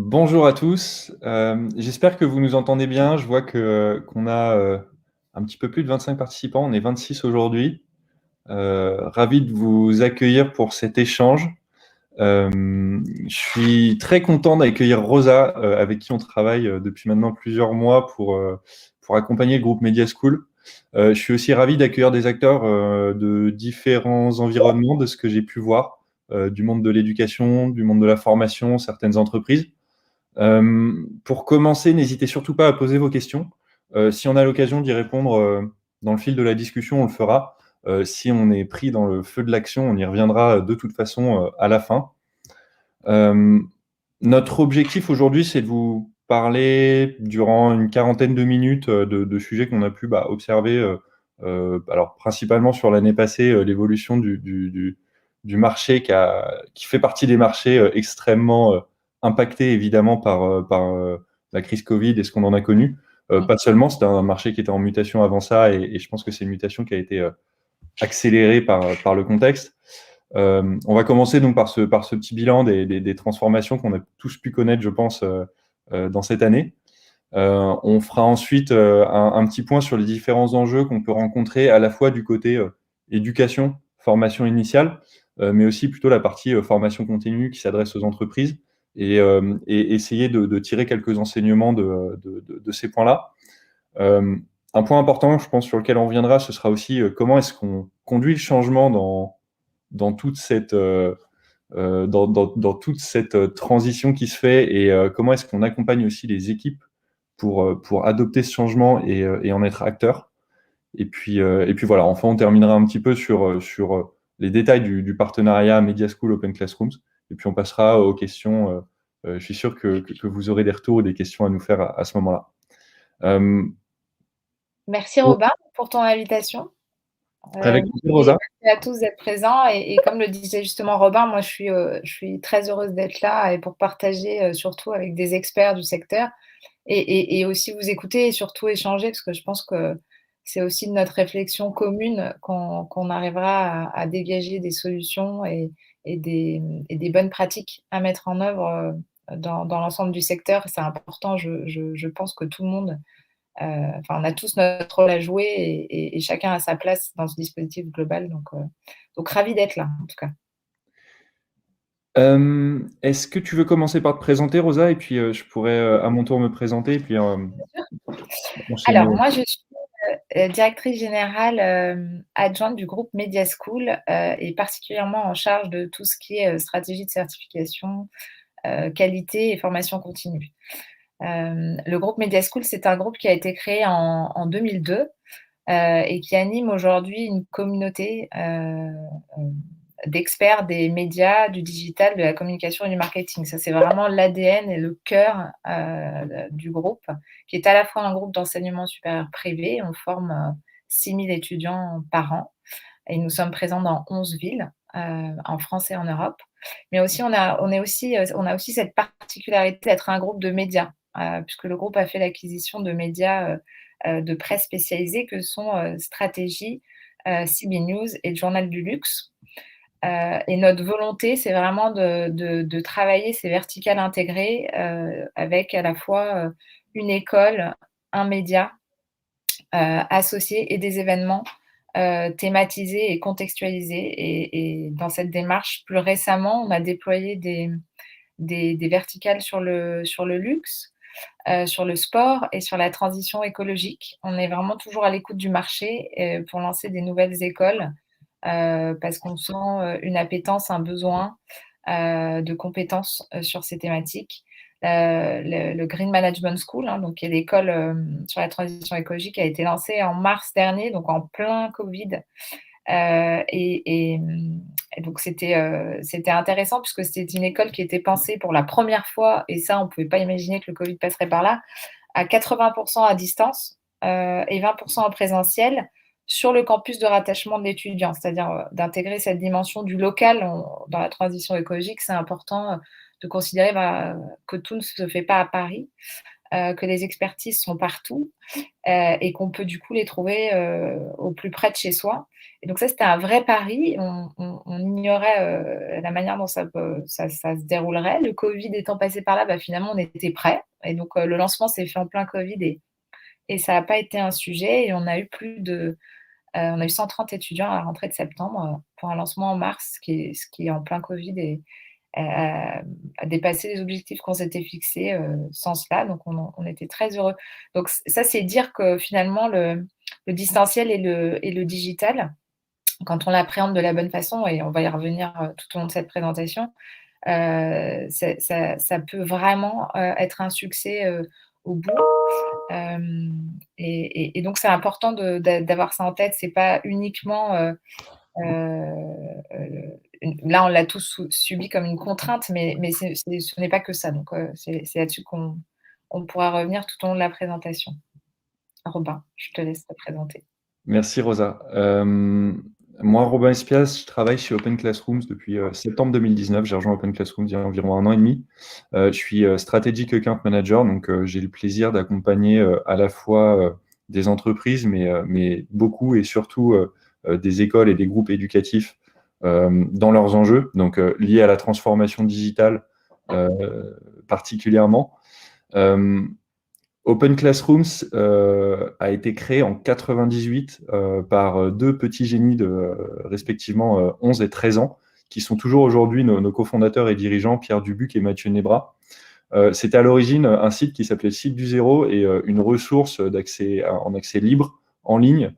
Bonjour à tous, j'espère que vous nous entendez bien. Je vois qu'on a un petit peu plus de 25 participants, on est 26 aujourd'hui. Ravi de vous accueillir pour cet échange. Je suis très content d'accueillir Rosa, avec qui on travaille depuis maintenant plusieurs mois pour accompagner le groupe Media School. Je suis aussi ravi d'accueillir des acteurs de différents environnements, de ce que j'ai pu voir, du monde de l'éducation, du monde de la formation, certaines entreprises. Pour commencer, n'hésitez surtout pas à poser vos questions. Si on a l'occasion d'y répondre dans le fil de la discussion, on le fera. Si on est pris dans le feu de l'action, on y reviendra de toute façon à la fin. Euh, Notre objectif aujourd'hui, c'est de vous parler durant une quarantaine de minutes de sujets qu'on a pu observer, alors principalement sur l'année passée, l'évolution du marché qui fait partie des marchés extrêmement impactés évidemment par la crise Covid et ce qu'on en a connu. Pas seulement, c'était un marché qui était en mutation avant ça et je pense que c'est une mutation qui a été accélérée par le contexte. On va commencer donc par ce petit bilan des transformations qu'on a tous pu connaître, je pense, dans cette année. On fera ensuite un petit point sur les différents enjeux qu'on peut rencontrer à la fois du côté éducation, formation initiale, mais aussi plutôt la partie formation continue qui s'adresse aux entreprises et essayer de tirer quelques enseignements de ces points-là. Euh, un point important, je pense, sur lequel on reviendra, ce sera aussi comment est-ce qu'on conduit le changement dans toute cette transition qui se fait et comment est-ce qu'on accompagne aussi les équipes pour adopter ce changement et en être acteur. Et puis voilà, enfin, on terminera un petit peu sur les détails du partenariat Media School Open Classrooms. Et puis on passera aux questions. Je suis sûr que vous aurez des retours ou des questions à nous faire à ce moment-là. Euh, Merci Robin pour ton invitation. Avec plaisir, Et Rosa. merci à tous d'être présents. Et comme le disait justement Robin, moi je suis très heureuse d'être là et pour partager surtout avec des experts du secteur et aussi vous écouter et surtout échanger parce que je pense que c'est aussi de notre réflexion commune qu'on arrivera à dégager des solutions et des bonnes pratiques à mettre en œuvre dans l'ensemble du secteur. C'est important, je pense que tout le monde enfin, on a tous notre rôle à jouer et chacun a sa place dans ce dispositif global. Donc ravi d'être là, en tout cas. Est-ce que tu veux commencer par te présenter, Rosa, et puis je pourrais à mon tour me présenter, et puis enchaîner. Alors, moi, je suis directrice générale adjointe du groupe Media School et particulièrement en charge de tout ce qui est stratégie de certification, qualité et formation continue. Le groupe Media School, c'est un groupe qui a été créé en 2002 et qui anime aujourd'hui une communauté d'experts des médias, du digital, de la communication et du marketing. Ça, c'est vraiment l'ADN et le cœur du groupe, qui est à la fois un groupe d'enseignement supérieur privé. On forme 6 000 étudiants par an et nous sommes présents dans 11 villes en France et en Europe. Mais aussi, on a aussi cette particularité d'être un groupe de médias, puisque le groupe a fait l'acquisition de médias de presse spécialisés que sont Stratégie, CB News et le Journal du Luxe. Et notre volonté, c'est vraiment de travailler ces verticales intégrées avec à la fois une école, un média associé et des événements thématisés et contextualisés. Et dans cette démarche, plus récemment, on a déployé des verticales sur le luxe, sur le sport et sur la transition écologique. On est vraiment toujours à l'écoute du marché pour lancer des nouvelles écoles parce qu'on sent une appétence, un besoin de compétences sur ces thématiques. Le Green Management School, hein, donc, qui est l'école sur la transition écologique, a été lancée en mars dernier, donc en plein Covid. Et donc, c'était intéressant puisque c'était une école qui était pensée pour la première fois, et ça, on ne pouvait pas imaginer que le Covid passerait par là, à 80% à distance et 20% en présentiel sur le campus de rattachement de l'étudiant, c'est-à-dire d'intégrer cette dimension du local dans la transition écologique. C'est important de considérer que tout ne se fait pas à Paris. que les expertises sont partout et qu'on peut du coup les trouver au plus près de chez soi. Et donc ça, c'était un vrai pari. On ignorait la manière dont ça se déroulerait. Le Covid étant passé par là, bah, finalement, on était prêts. Et donc le lancement s'est fait en plein Covid et ça n'a pas été un sujet. Et on a eu on a eu 130 étudiants à la rentrée de septembre pour un lancement en mars, ce qui est en plein Covid et à dépasser les objectifs qu'on s'était fixés sans cela. Donc, on était très heureux. Donc, ça, c'est dire que finalement, le distanciel et le digital, quand on l'appréhende de la bonne façon, et on va y revenir tout au long de cette présentation, ça peut vraiment être un succès au bout. Et donc, c'est important d'avoir ça en tête. C'est pas uniquement là, on l'a tous subi comme une contrainte, mais ce n'est pas que ça. Donc, c'est là-dessus qu'on pourra revenir tout au long de la présentation. Robin, je te laisse te présenter. Merci Rosa. Moi, Robin Espias, je travaille chez Open Classrooms depuis septembre 2019. J'ai rejoint Open Classrooms il y a environ 1 an et demi. Je suis Strategic Account Manager, donc j'ai le plaisir d'accompagner à la fois des entreprises, mais beaucoup et surtout des écoles et des groupes éducatifs dans leurs enjeux, donc liés à la transformation digitale particulièrement. Open Classrooms a été créé en 98 par deux petits génies de respectivement 11 et 13 ans, qui sont toujours aujourd'hui nos cofondateurs et dirigeants, Pierre Dubuc et Mathieu Nebra. C'était à l'origine un site qui s'appelait Site du Zéro et une ressource en accès libre, en ligne,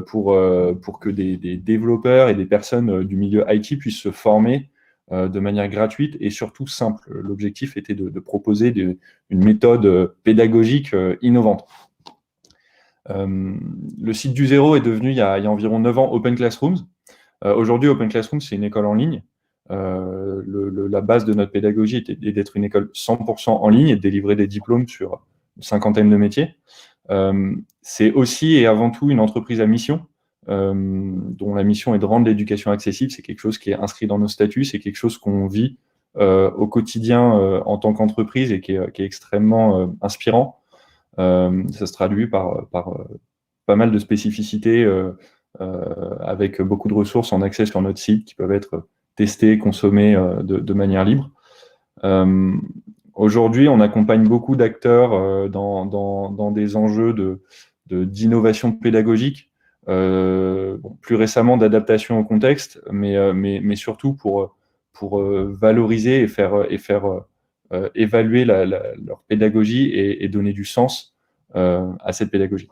pour que des développeurs et des personnes du milieu IT puissent se former de manière gratuite et surtout simple. L'objectif était de proposer une méthode pédagogique innovante. Le site du Zéro est devenu, il y a environ 9 ans, Open Classrooms. Aujourd'hui, Open Classrooms, c'est une école en ligne. La base de notre pédagogie est d'être une école 100% en ligne et de délivrer des diplômes sur une cinquantaine de métiers. C'est aussi et avant tout une entreprise à mission, dont la mission est de rendre l'éducation accessible. C'est quelque chose qui est inscrit dans nos statuts, c'est quelque chose qu'on vit au quotidien en tant qu'entreprise et qui est extrêmement inspirant. Ça se traduit par pas mal de spécificités avec beaucoup de ressources en accès sur notre site qui peuvent être testées, consommées de manière libre. Aujourd'hui, on accompagne beaucoup d'acteurs dans des enjeux d'innovation pédagogique, plus récemment d'adaptation au contexte, mais surtout pour valoriser et faire évaluer leur pédagogie et donner du sens à cette pédagogie.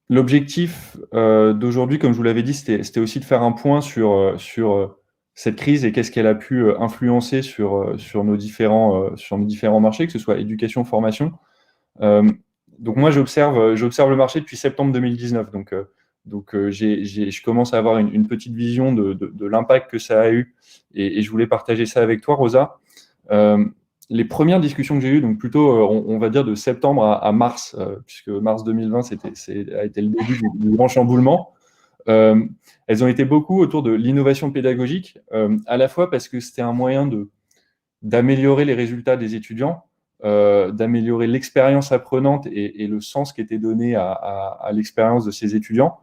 L'objectif d'aujourd'hui, comme je vous l'avais dit, c'était aussi de faire un point sur cette crise et qu'est-ce qu'elle a pu influencer sur nos différents marchés, que ce soit éducation, formation. Donc moi, j'observe le marché depuis septembre 2019. Donc je commence à avoir une petite vision de l'impact que ça a eu et je voulais partager ça avec toi, Rosa. Les premières discussions que j'ai eues, donc plutôt, on va dire de septembre à mars, puisque mars 2020 a été le début du grand chamboulement, elles ont été beaucoup autour de l'innovation pédagogique, à la fois parce que c'était un moyen d'améliorer les résultats des étudiants, d'améliorer l'expérience apprenante et le sens qui était donné à l'expérience de ces étudiants.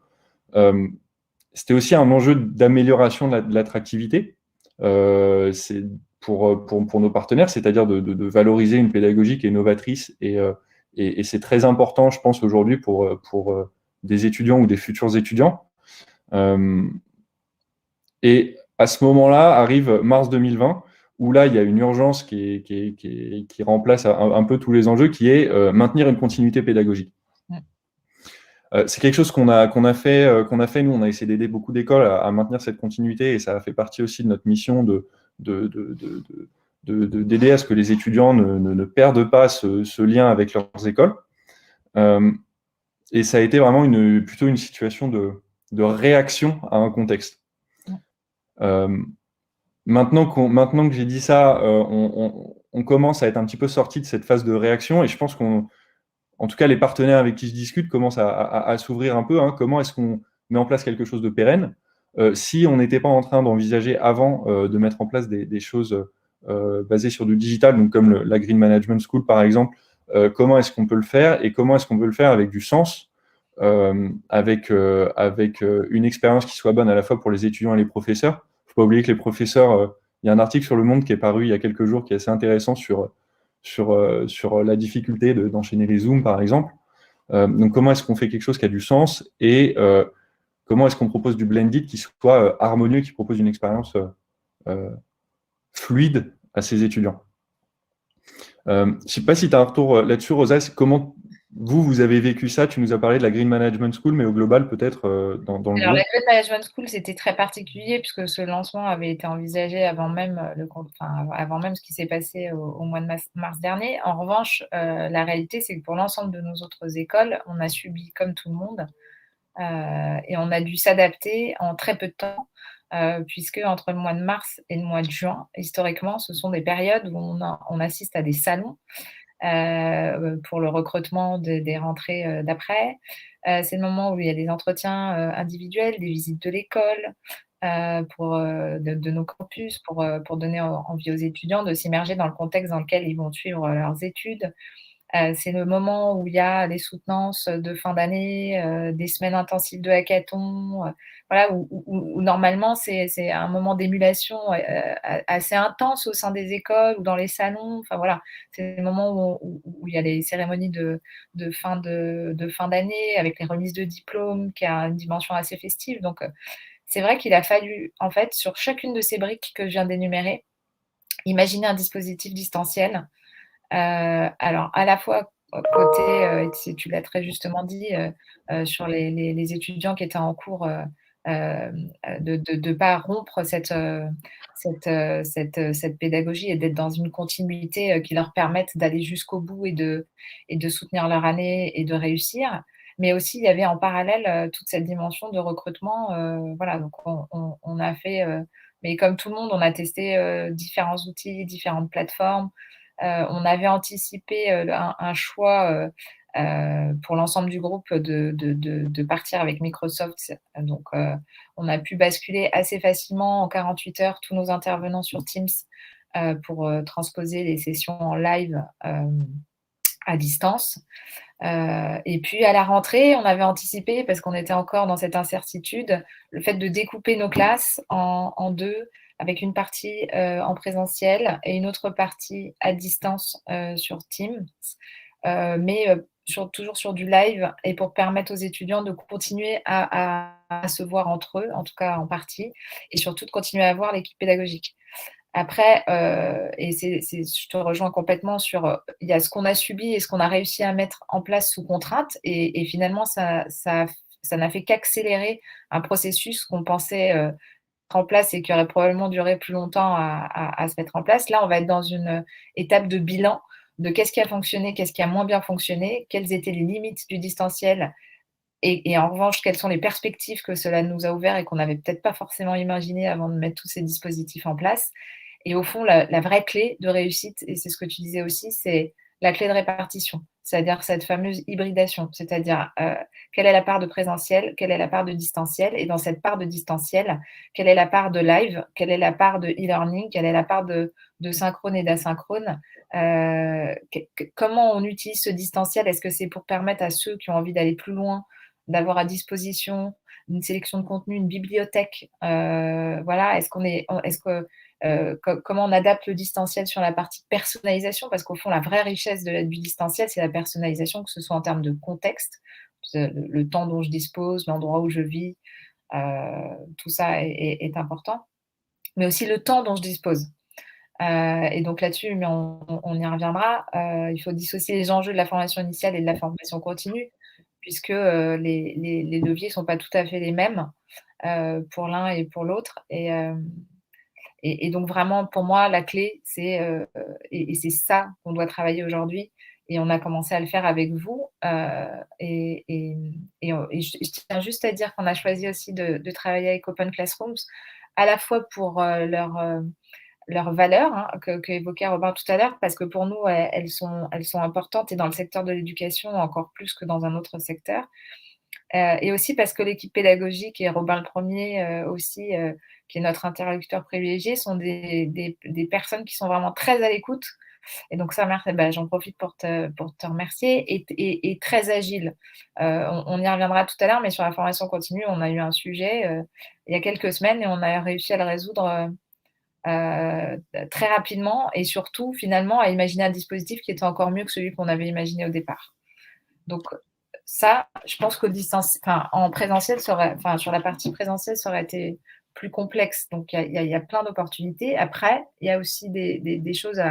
C'était aussi un enjeu d'amélioration de l'attractivité. C'est pour nos partenaires, c'est-à-dire de valoriser une pédagogie qui est novatrice et c'est très important, je pense, aujourd'hui pour des étudiants ou des futurs étudiants. Et à ce moment-là, arrive mars 2020, où là, il y a une urgence qui remplace un peu tous les enjeux, qui est maintenir une continuité pédagogique. C'est quelque chose qu'on a fait. Nous, on a essayé d'aider beaucoup d'écoles à maintenir cette continuité et ça a fait partie aussi de notre mission d'aider à ce que les étudiants ne perdent pas ce lien avec leurs écoles. Et ça a été vraiment plutôt une situation de réaction à un contexte. Maintenant que j'ai dit ça, on commence à être un petit peu sorti de cette phase de réaction et je pense en tout cas, les partenaires avec qui je discute commencent à s'ouvrir un peu. Comment est-ce qu'on met en place quelque chose de pérenne si on n'était pas en train d'envisager avant de mettre en place des choses basé sur du digital, donc comme la Green Management School par exemple, comment est-ce qu'on peut le faire et comment est-ce qu'on peut le faire avec du sens, avec une expérience qui soit bonne à la fois pour les étudiants et les professeurs. Il ne faut pas oublier que les professeurs, il y a un article sur Le Monde qui est paru il y a quelques jours qui est assez intéressant sur la difficulté d'enchaîner les Zooms, par exemple. Donc, comment est-ce qu'on fait quelque chose qui a du sens et comment est-ce qu'on propose du blended qui soit harmonieux, qui propose une expérience fluide à ses étudiants. Je ne sais pas si tu as un retour là-dessus, Rosa. Comment vous avez vécu ça? Tu nous as parlé de la Green Management School, mais au global, peut-être dans le Alors, la groupe. Green Management School, c'était très particulier puisque ce lancement avait été envisagé avant même, avant même ce qui s'est passé au mois de mars dernier. En revanche, la réalité, c'est que pour l'ensemble de nos autres écoles, on a subi comme tout le monde et on a dû s'adapter en très peu de temps puisque entre le mois de mars et le mois de juin, historiquement, ce sont des périodes où on assiste à des salons pour le recrutement des rentrées d'après. C'est le moment où il y a des entretiens individuels, des visites de l'école, de nos campus, pour donner envie aux étudiants de s'immerger dans le contexte dans lequel ils vont suivre leurs études. C'est le moment où il y a les soutenances de fin d'année, des semaines intensives de hackathon, voilà, où normalement c'est un moment d'émulation assez intense au sein des écoles ou dans les salons. Enfin voilà, c'est le moment où il y a les cérémonies de fin d'année avec les remises de diplômes qui a une dimension assez festive. Donc c'est vrai qu'il a fallu, en fait, sur chacune de ces briques que je viens d'énumérer, imaginer un dispositif distanciel. Alors à la fois côté, tu l'as très justement dit, sur les étudiants qui étaient en cours, de pas rompre cette pédagogie et d'être dans une continuité, qui leur permette d'aller jusqu'au bout et de soutenir leur année et de réussir. Mais aussi, il y avait en parallèle, toute cette dimension de recrutement, voilà, donc on a fait, mais comme tout le monde, on a testé, différents outils, différentes plateformes. On avait anticipé, un choix, pour l'ensemble du groupe de partir avec Microsoft. Donc, on a pu basculer assez facilement en 48 heures tous nos intervenants sur Teams, pour, transposer les sessions en live, à distance. Et puis à la rentrée, on avait anticipé, parce qu'on était encore dans cette incertitude, le fait de découper nos classes en 2, avec une partie en présentiel et une autre partie à distance sur Teams, mais toujours sur du live, et pour permettre aux étudiants de continuer à se voir entre eux, en tout cas en partie, et surtout de continuer à voir l'équipe pédagogique. Après, je te rejoins complètement sur, il y a ce qu'on a subi et ce qu'on a réussi à mettre en place sous contrainte, et finalement ça n'a fait qu'accélérer un processus qu'on pensait, mettre en place et qui aurait probablement duré plus longtemps à se mettre en place. Là, on va être dans une étape de bilan de qu'est-ce qui a fonctionné, qu'est-ce qui a moins bien fonctionné, quelles étaient les limites du distanciel, et en revanche, quelles sont les perspectives que cela nous a ouvertes et qu'on n'avait peut-être pas forcément imaginées avant de mettre tous ces dispositifs en place. Et au fond, la vraie clé de réussite, et c'est ce que tu disais aussi, c'est la clé de répartition, c'est-à-dire cette fameuse hybridation, c'est-à-dire quelle est la part de présentiel, quelle est la part de distanciel, et dans cette part de distanciel, quelle est la part de live, quelle est la part de e-learning, quelle est la part de synchrone et d'asynchrone. Comment on utilise ce distanciel? Est-ce que c'est pour permettre à ceux qui ont envie d'aller plus loin d'avoir à disposition une sélection de contenu, une bibliothèque, voilà, comment on adapte le distanciel sur la partie personnalisation, parce qu'au fond, la vraie richesse du distanciel, c'est la personnalisation, que ce soit en termes de contexte, le temps dont je dispose, l'endroit où je vis, tout ça est important, mais aussi le temps dont je dispose. Et donc là-dessus, mais on y reviendra, il faut dissocier les enjeux de la formation initiale et de la formation continue, puisque les leviers ne sont pas tout à fait les mêmes pour l'un et pour l'autre. Et donc vraiment, pour moi, la clé, et c'est ça qu'on doit travailler aujourd'hui. Et on a commencé à le faire avec vous. Je tiens juste à dire qu'on a choisi aussi de travailler avec Open Classrooms, à la fois pour leurs valeurs, hein, qu'évoquait Robin tout à l'heure, parce que pour nous, elles sont importantes, et dans le secteur de l'éducation encore plus que dans un autre secteur. Et aussi parce que l'équipe pédagogique, et Robin le premier aussi, qui est notre interlocuteur privilégié, sont des personnes qui sont vraiment très à l'écoute. Et donc ça, j'en profite pour te remercier, et très agile. On y reviendra tout à l'heure, mais sur la formation continue, on a eu un sujet il y a quelques semaines et on a réussi à le résoudre très rapidement, et surtout, finalement, à imaginer un dispositif qui était encore mieux que celui qu'on avait imaginé au départ. Donc ça, je pense en présentiel, sur la partie présentielle, ça aurait été plus complexe. Donc il y a plein d'opportunités. Après, il y a aussi des choses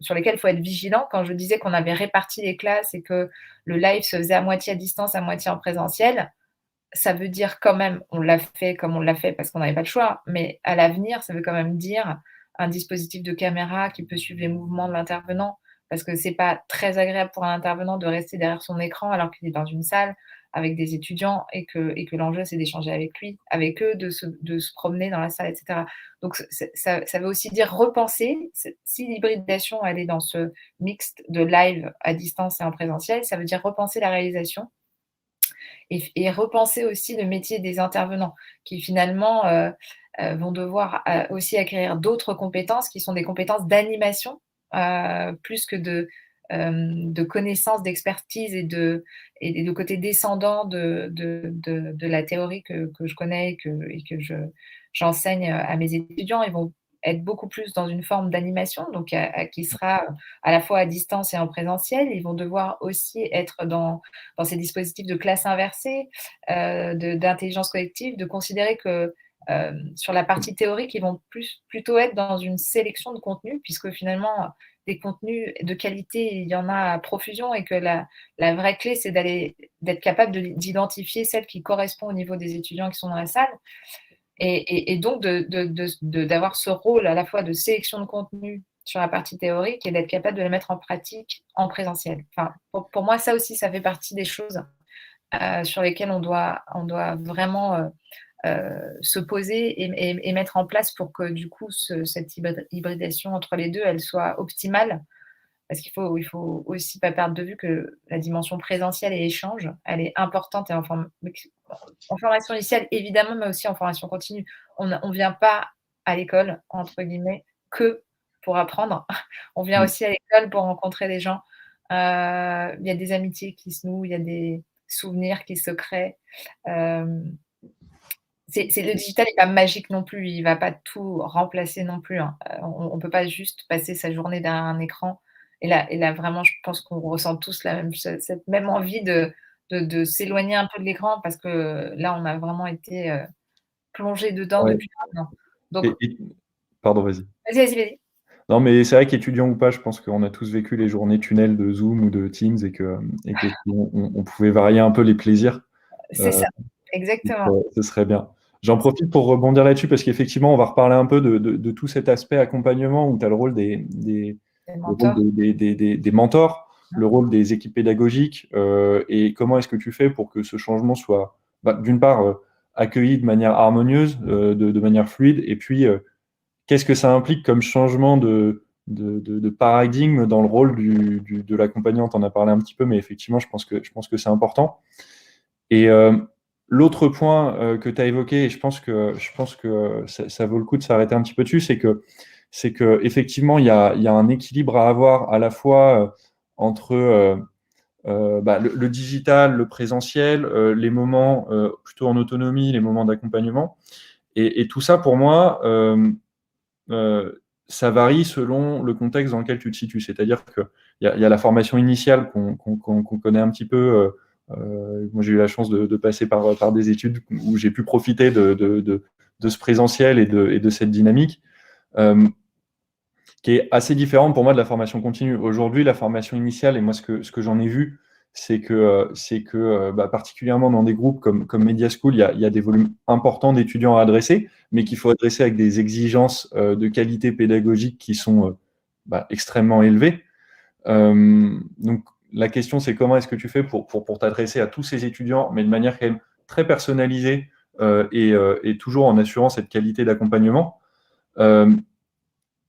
sur lesquelles il faut être vigilant. Quand je disais qu'on avait réparti les classes et que le live se faisait à moitié à distance, à moitié en présentiel, ça veut dire quand même, on l'a fait comme on l'a fait parce qu'on n'avait pas le choix, mais à l'avenir, ça veut quand même dire un dispositif de caméra qui peut suivre les mouvements de l'intervenant, parce que c'est pas très agréable pour un intervenant de rester derrière son écran alors qu'il est dans une salle avec des étudiants et que l'enjeu, c'est d'échanger avec eux, de se promener dans la salle, et cetera. Donc ça veut aussi dire repenser. Si l'hybridation, elle est dans ce mixte de live à distance et en présentiel, ça veut dire repenser la réalisation et repenser aussi le métier des intervenants qui finalement vont devoir aussi acquérir d'autres compétences qui sont des compétences d'animation plus que de connaissances, d'expertise et de côté descendant de la théorie que je connais et que j'enseigne à mes étudiants. Ils vont être beaucoup plus dans une forme d'animation, donc qui sera à la fois à distance et en présentiel. Ils vont devoir aussi être dans ces dispositifs de classe inversée, d'intelligence collective, de considérer que sur la partie théorique, ils vont plutôt être dans une sélection de contenus, puisque finalement, des contenus de qualité, il y en a à profusion, et que la vraie clé, c'est d'être capable d'identifier celles qui correspondent au niveau des étudiants qui sont dans la salle. Et donc, d'avoir ce rôle à la fois de sélection de contenu sur la partie théorique et d'être capable de les mettre en pratique en présentiel. Enfin, pour moi, ça aussi, ça fait partie des choses sur lesquelles on doit vraiment se poser et mettre en place pour que du coup cette hybridation entre les deux, elle soit optimale. Parce qu'il faut aussi pas perdre de vue que la dimension présentielle et échange, elle est importante, et en formation initiale évidemment, mais aussi en formation continue. On ne vient pas à l'école, entre guillemets, que pour apprendre. On vient aussi à l'école pour rencontrer des gens. Il y a des amitiés qui se nouent, il y a des souvenirs qui se créent. Le digital n'est pas magique non plus, il ne va pas tout remplacer non plus, hein. On ne peut pas juste passer sa journée derrière un écran. Et là, vraiment, je pense qu'on ressent tous cette même envie de s'éloigner un peu de l'écran, parce que là, on a vraiment été plongé dedans Ouais. depuis un an. Donc, Pardon, vas-y. vas-y. Non, mais c'est vrai qu'étudiant ou pas, je pense qu'on a tous vécu les journées tunnels de Zoom ou de Teams, et que on pouvait varier un peu les plaisirs. C'est ça, exactement. Ce serait bien. J'en profite pour rebondir là-dessus, parce qu'effectivement, on va reparler un peu de tout cet aspect accompagnement où tu as le rôle des mentors, le rôle des équipes pédagogiques, et comment est-ce que tu fais pour que ce changement soit, d'une part, accueilli de manière harmonieuse, de manière fluide, et puis qu'est-ce que ça implique comme changement de paradigme dans le rôle de l'accompagnant. Tu en as parlé un petit peu, mais effectivement, je pense que c'est important. Et l'autre point que tu as évoqué, et je pense que ça vaut le coup de s'arrêter un petit peu dessus, c'est que effectivement, il y a un équilibre à avoir à la fois entre le digital, le présentiel, les moments plutôt en autonomie, les moments d'accompagnement. Et tout ça, pour moi, ça varie selon le contexte dans lequel tu te situes. C'est-à-dire qu'il y a la formation initiale qu'on connaît un petit peu. Moi, j'ai eu la chance de passer par des études où j'ai pu profiter de ce présentiel et de cette dynamique, qui est assez différente pour moi de la formation continue. Aujourd'hui, la formation initiale, et moi, ce que j'en ai vu, c'est que particulièrement dans des groupes comme Media School, il y a des volumes importants d'étudiants à adresser, mais qu'il faut adresser avec des exigences de qualité pédagogique qui sont extrêmement élevées. Donc, la question, c'est comment est-ce que tu fais pour t'adresser à tous ces étudiants, mais de manière quand même très personnalisée, et toujours en assurant cette qualité d'accompagnement.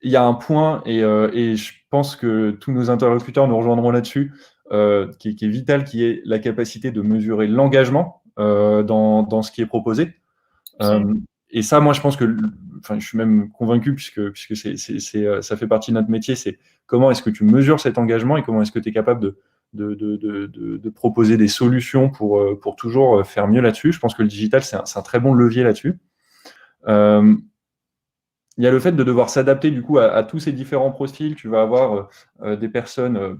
Il y a un point, et je pense que tous nos interlocuteurs nous rejoindront là-dessus, qui est vital, qui est la capacité de mesurer l'engagement dans ce qui est proposé. Absolument. Et ça, moi, je pense que, enfin, je suis même convaincu, puisque ça fait partie de notre métier, c'est comment est-ce que tu mesures cet engagement et comment est-ce que tu es capable de proposer des solutions pour toujours faire mieux là-dessus. Je pense que le digital, c'est un très bon levier là-dessus. Il y a le fait de devoir s'adapter du coup à tous ces différents profils. Tu vas avoir des personnes,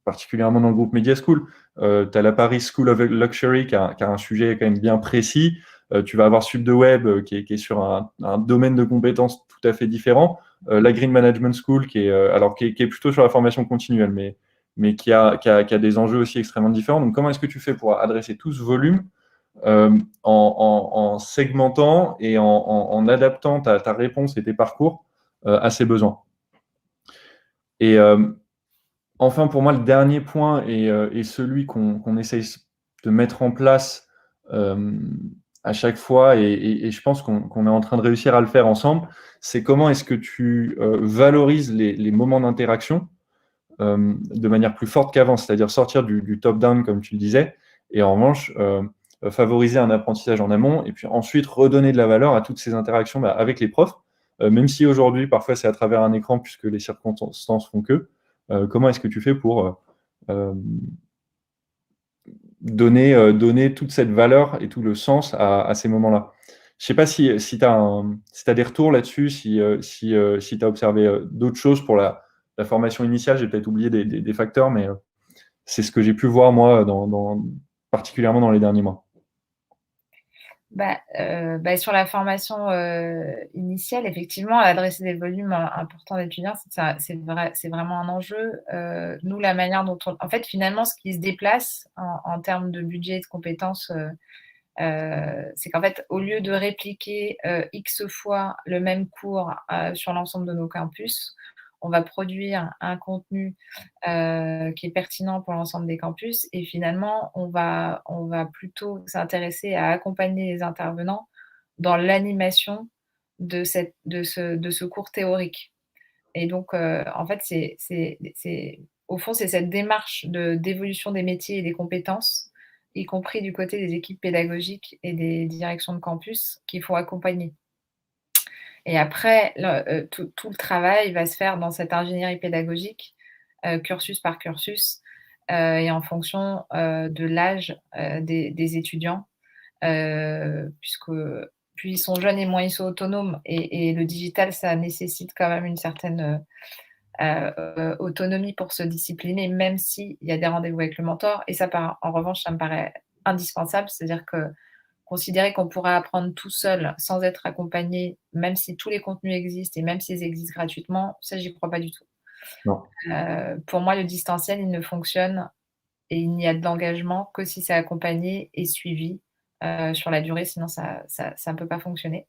particulièrement dans le groupe Media School. Tu as la Paris School of Luxury qui a un sujet quand même bien précis. Tu vas avoir Sud de Web qui est sur un domaine de compétences tout à fait différent. La Green Management School qui est plutôt sur la formation continuelle, mais qui a des enjeux aussi extrêmement différents. Donc comment est-ce que tu fais pour adresser tout ce volume en segmentant et en adaptant ta réponse et tes parcours à ses besoins. Et enfin, pour moi, le dernier point est celui qu'on essaye de mettre en place à chaque fois, et je pense qu'on est en train de réussir à le faire ensemble, c'est comment est-ce que tu valorises les moments d'interaction de manière plus forte qu'avant, c'est-à-dire sortir du top-down, comme tu le disais, et en revanche, favoriser un apprentissage en amont, et puis ensuite redonner de la valeur à toutes ces interactions avec les profs, même si aujourd'hui, parfois, c'est à travers un écran, puisque les circonstances font que. Comment est-ce que tu fais pour donner toute cette valeur et tout le sens à ces moments-là? Je ne sais pas si tu as des retours là-dessus, si tu as observé d'autres choses pour la formation initiale. J'ai peut-être oublié des facteurs, mais c'est ce que j'ai pu voir, moi, particulièrement dans les derniers mois. Sur la formation initiale, effectivement, adresser des volumes importants d'étudiants, c'est vraiment un enjeu. Nous, la manière dont en fait, finalement, ce qui se déplace en termes de budget et de compétences, c'est qu'en fait, au lieu de répliquer X fois le même cours sur l'ensemble de nos campus, on va produire un contenu qui est pertinent pour l'ensemble des campus, et finalement, on va plutôt s'intéresser à accompagner les intervenants dans l'animation de ce cours théorique. Et donc, en fait, au fond, c'est cette démarche d'évolution des métiers et des compétences, y compris du côté des équipes pédagogiques et des directions de campus, qu'il faut accompagner. Et après, tout le travail va se faire dans cette ingénierie pédagogique, cursus par cursus, et en fonction de l'âge des étudiants, puisque plus ils sont jeunes et moins ils sont autonomes. Et le digital, ça nécessite quand même une certaine autonomie pour se discipliner, même s'il y a des rendez-vous avec le mentor. Et ça, en revanche, ça me paraît indispensable. C'est-à-dire que considérer qu'on pourra apprendre tout seul sans être accompagné, même si tous les contenus existent et même s'ils existent gratuitement, ça, j'y crois pas du tout. Non. Pour moi, le distanciel, il ne fonctionne et il n'y a de l'engagement que si c'est accompagné et suivi sur la durée, sinon ça ne peut pas fonctionner.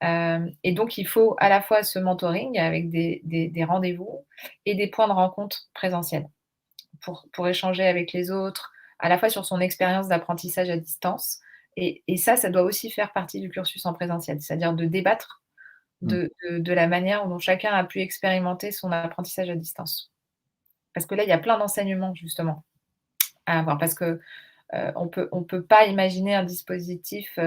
Et donc, il faut à la fois ce mentoring avec des rendez-vous et des points de rencontre présentiels pour échanger avec les autres, à la fois sur son expérience d'apprentissage à distance. Et ça doit aussi faire partie du cursus en présentiel, c'est-à-dire de débattre de la manière dont chacun a pu expérimenter son apprentissage à distance. Parce que là, il y a plein d'enseignements justement à avoir, parce que on peut pas imaginer un dispositif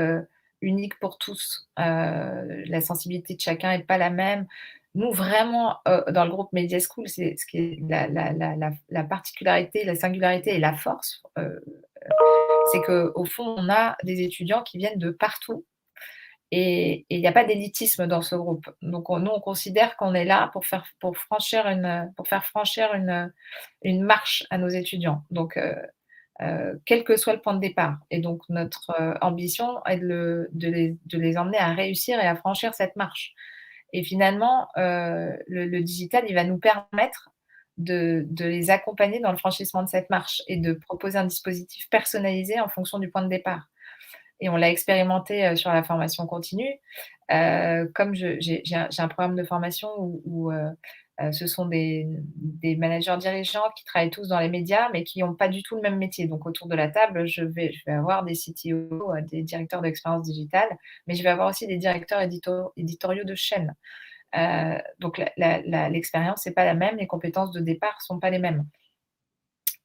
unique pour tous. La sensibilité de chacun est pas la même. Nous, vraiment, dans le groupe Media School, c'est ce qui est la particularité, la singularité et la force, c'est qu'au fond, on a des étudiants qui viennent de partout, et il n'y a pas d'élitisme dans ce groupe. Donc nous, on considère qu'on est là pour faire franchir une marche à nos étudiants. Donc quel que soit le point de départ. Et donc notre ambition est de les emmener à réussir et à franchir cette marche. Et finalement, le digital, il va nous permettre de les accompagner dans le franchissement de cette marche et de proposer un dispositif personnalisé en fonction du point de départ. Et on l'a expérimenté sur la formation continue. Comme j'ai un programme de formation où ce sont des managers dirigeants qui travaillent tous dans les médias, mais qui n'ont pas du tout le même métier. Donc autour de la table, je vais avoir des CTO, des directeurs d'expérience digitale, mais je vais avoir aussi des directeurs éditoriaux de chaînes. Donc l'expérience n'est pas la même, les compétences de départ ne sont pas les mêmes.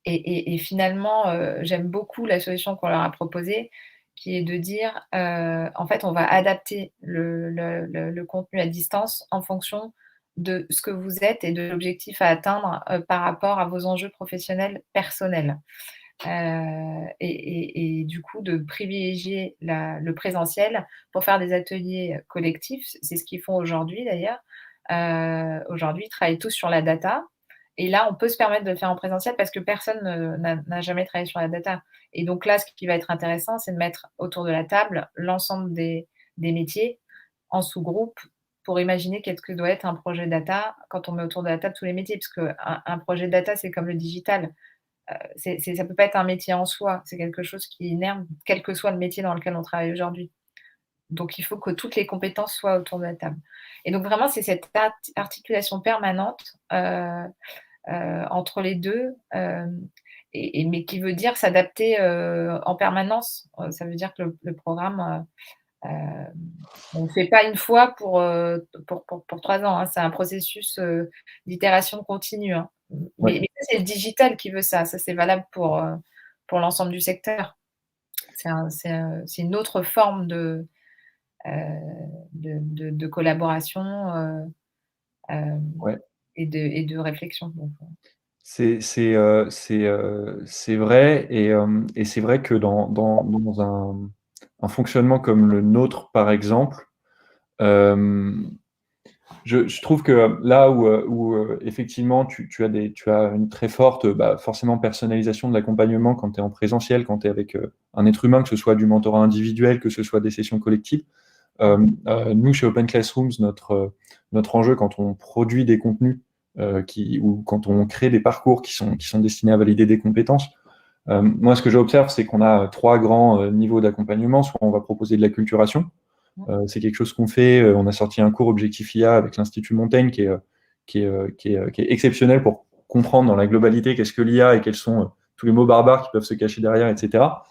Et finalement, j'aime beaucoup la solution qu'on leur a proposée, qui est de dire, en fait, on va adapter le contenu à distance en fonction de ce que vous êtes et de l'objectif à atteindre, par rapport à vos enjeux professionnels personnels. Et du coup, de privilégier le présentiel pour faire des ateliers collectifs. C'est ce qu'ils font aujourd'hui d'ailleurs. Aujourd'hui, ils travaillent tous sur la data et là, on peut se permettre de le faire en présentiel parce que personne n'a jamais travaillé sur la data. Et donc là, ce qui va être intéressant, c'est de mettre autour de la table l'ensemble des métiers en sous-groupe pour imaginer qu'est-ce que doit être un projet data quand on met autour de la table tous les métiers. Parce qu'un projet data, c'est comme le digital. Ça peut pas être un métier en soi, c'est quelque chose qui innerve, quel que soit le métier dans lequel on travaille aujourd'hui. Donc il faut que toutes les compétences soient autour de la table. Et donc vraiment, c'est cette articulation permanente, entre les 2, mais qui veut dire s'adapter, en permanence. Ça veut dire que le programme, on ne fait pas une fois pour 3 ans, hein. C'est un processus, d'itération continue, hein. Ouais. Mais ça, c'est le digital qui veut ça. Ça, c'est valable pour l'ensemble du secteur. C'est une autre forme heu, de collaboration, Ouais. et de réflexion, donc C'est vrai et c'est vrai que dans un fonctionnement comme le nôtre, par exemple, hem, je trouve que là où effectivement tu as une très forte, forcément personnalisation de l'accompagnement quand tu es en présentiel, quand tu es avec, un être humain, que ce soit du mentorat individuel, que ce soit des sessions collectives. Nous, chez Open Classrooms, notre enjeu quand on produit des contenus, ou quand on crée des parcours qui sont destinés à valider des compétences, moi, ce que j'observe, c'est qu'on a 3 grands, niveaux d'accompagnement. Soit on va proposer de l'acculturation. C'est quelque chose qu'on fait, on a sorti un cours Objectif IA avec l'Institut Montaigne qui est exceptionnel pour comprendre dans la globalité qu'est-ce que l'IA et quels sont, tous les mots barbares qui peuvent se cacher derrière, et cetera.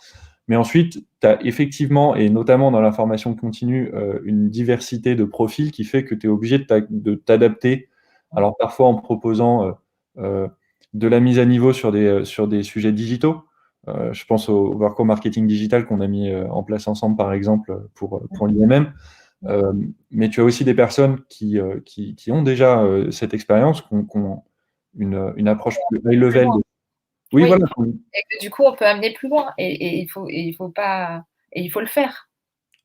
Mais ensuite, tu as effectivement, et notamment dans la formation continue, une diversité de profils qui fait que tu es obligé de t'adapter. Alors parfois en proposant de la mise à niveau sur des sujets digitaux. Je pense au Workflow Marketing Digital qu'on a mis en place ensemble, par exemple, pour l'IMM. Mais tu as aussi des personnes qui ont déjà cette expérience, qui ont une approche plus high plus level. loin. Oui, Oui, voilà. et que du coup, on peut amener plus loin il faut pas et il faut le faire.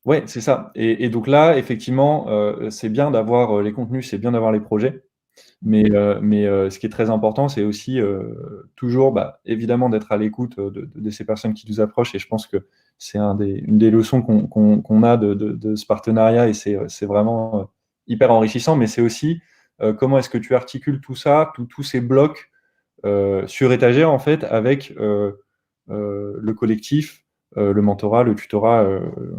Ouais, c'est ça. Et donc là, effectivement, c'est bien d'avoir les contenus, c'est bien d'avoir les projets. Mais ce qui est très important, c'est aussi toujours, évidemment, d'être à l'écoute de ces personnes qui nous approchent. Et je pense que c'est une des leçons qu'on a de ce partenariat. Et c'est vraiment hyper enrichissant. Mais c'est aussi comment est-ce que tu articules tout ça, tous ces blocs sur étagère, en fait, avec le collectif, le mentorat, le tutorat.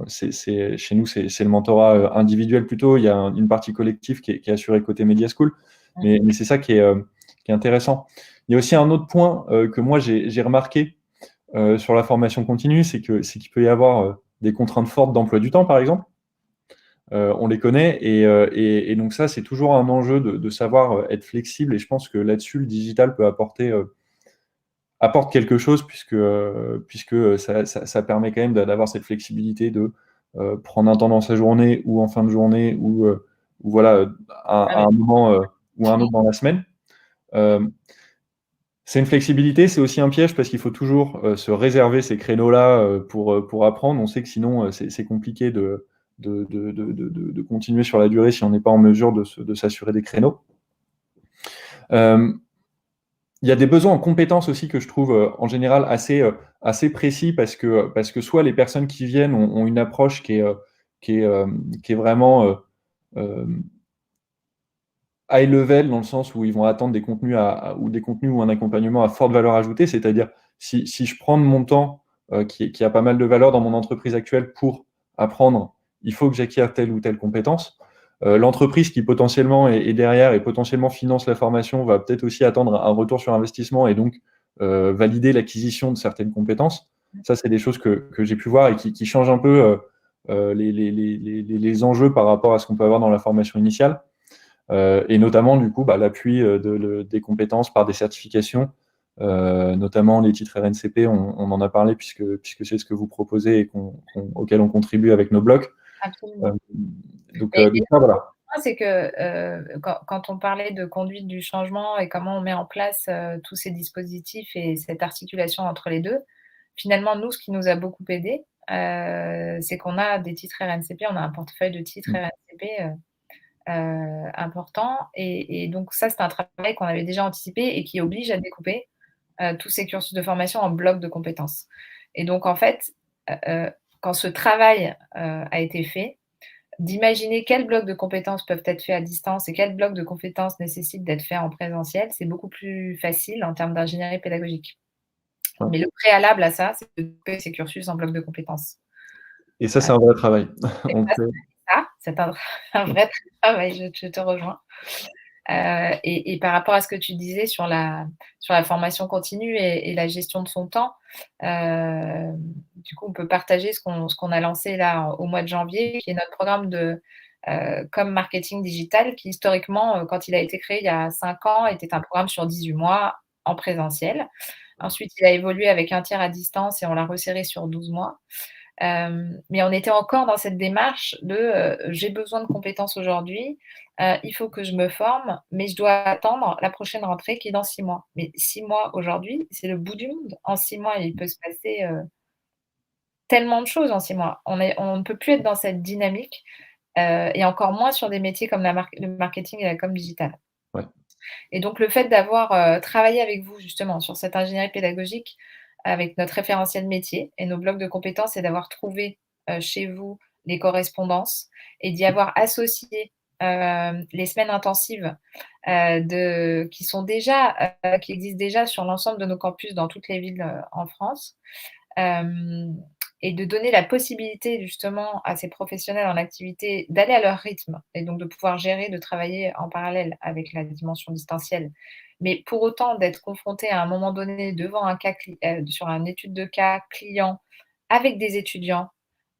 Chez nous, c'est le mentorat individuel plutôt. Il y a une partie collective qui est assurée côté Media School. Mais c'est ça qui est intéressant. Il y a aussi un autre point que moi j'ai remarqué sur la formation continue, c'est qu'il peut y avoir des contraintes fortes d'emploi du temps, par exemple. On les connaît et donc ça, c'est toujours un enjeu de savoir être flexible. Et je pense que là-dessus, le digital peut apporte quelque chose puisque ça permet quand même d'avoir cette flexibilité de prendre un temps dans sa journée ou en fin de journée ou voilà, Ah à oui. un moment ou à un autre dans la semaine. C'est une flexibilité, c'est aussi un piège parce qu'il faut toujours se réserver ces créneaux-là pour apprendre. On sait que sinon, c'est compliqué de continuer sur la durée si on n'est pas en mesure de s'assurer des créneaux. Il y a des besoins en compétences aussi que je trouve en général assez précis parce que soit les personnes qui viennent ont une approche qui est vraiment euh, high level dans le sens où ils vont attendre des contenus ou des contenus ou un accompagnement à forte valeur ajoutée, c'est-à-dire si je prends de mon temps qui a pas mal de valeur dans mon entreprise actuelle pour apprendre, il faut que j'acquière telle ou telle compétence. L'entreprise qui potentiellement est derrière et potentiellement finance la formation va peut-être aussi attendre un retour sur investissement et donc valider l'acquisition de certaines compétences. Ça, c'est des choses que j'ai pu voir et qui changent un peu les enjeux par rapport à ce qu'on peut avoir dans la formation initiale. Et notamment, du coup, l'appui des compétences par des certifications notamment les titres RNCP, on en a parlé puisque c'est ce que vous proposez et auquel on contribue avec nos blocs. Absolument. Donc Et ça, voilà. c'est que quand on parlait de conduite du changement et comment on met en place tous ces dispositifs et cette articulation entre les deux, finalement, nous, ce qui nous a beaucoup aidé, c'est qu'on a des titres RNCP, on a un portefeuille de titres RNCP important. Et donc ça, c'est un travail qu'on avait déjà anticipé et qui oblige à découper tous ces cursus de formation en blocs de compétences. Et donc, en fait, quand ce travail a été fait, d'imaginer quels blocs de compétences peuvent être faits à distance et quels blocs de compétences nécessitent d'être faits en présentiel, c'est beaucoup plus facile en termes d'ingénierie pédagogique. Ouais. Mais le préalable à ça, c'est de découper ces cursus en blocs de compétences. Et ça, c'est un vrai travail. C'est un vrai travail, je te rejoins. Et par rapport à ce que tu disais sur la formation continue et la gestion de son temps, du coup, on peut partager ce qu'on a lancé là au mois de janvier, qui est notre programme de comme marketing digital, qui historiquement, quand il a été créé il y a 5 ans, était un programme sur 18 mois en présentiel. Ensuite, il a évolué avec un tiers à distance et on l'a resserré sur 12 mois. Mais on était encore dans cette démarche de j'ai besoin de compétences aujourd'hui, il faut que je me forme, mais je dois attendre la prochaine rentrée qui est dans 6 mois. Mais 6 mois aujourd'hui, c'est le bout du monde. En 6 mois, il peut se passer tellement de choses en 6 mois. On ne peut plus être dans cette dynamique et encore moins sur des métiers comme le marketing et la com digitale. Ouais. Et donc le fait d'avoir travaillé avec vous justement sur cette ingénierie pédagogique, avec notre référentiel métier et nos blocs de compétences et d'avoir trouvé chez vous les correspondances et d'y avoir associé les semaines intensives qui existent déjà sur l'ensemble de nos campus dans toutes les villes en France. Et de donner la possibilité justement à ces professionnels en activité d'aller à leur rythme et donc de pouvoir gérer, de travailler en parallèle avec la dimension distancielle. Mais pour autant d'être confronté à un moment donné devant un cas sur une étude de cas client avec des étudiants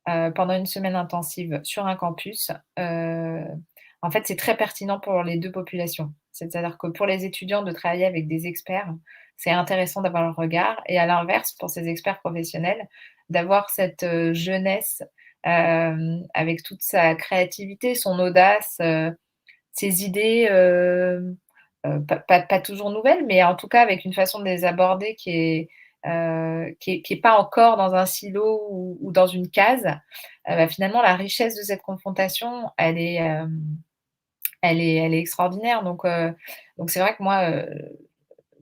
pendant une semaine intensive sur un campus, en fait, c'est très pertinent pour les 2 populations. C'est-à-dire que pour les étudiants de travailler avec des experts, c'est intéressant d'avoir leur regard et à l'inverse, pour ces experts professionnels, d'avoir cette jeunesse avec toute sa créativité, son audace, ses idées, pas toujours nouvelles, mais en tout cas avec une façon de les aborder qui est pas encore dans un silo ou dans une case. Bah, finalement, la richesse de cette confrontation, elle est extraordinaire. Donc c'est vrai que moi,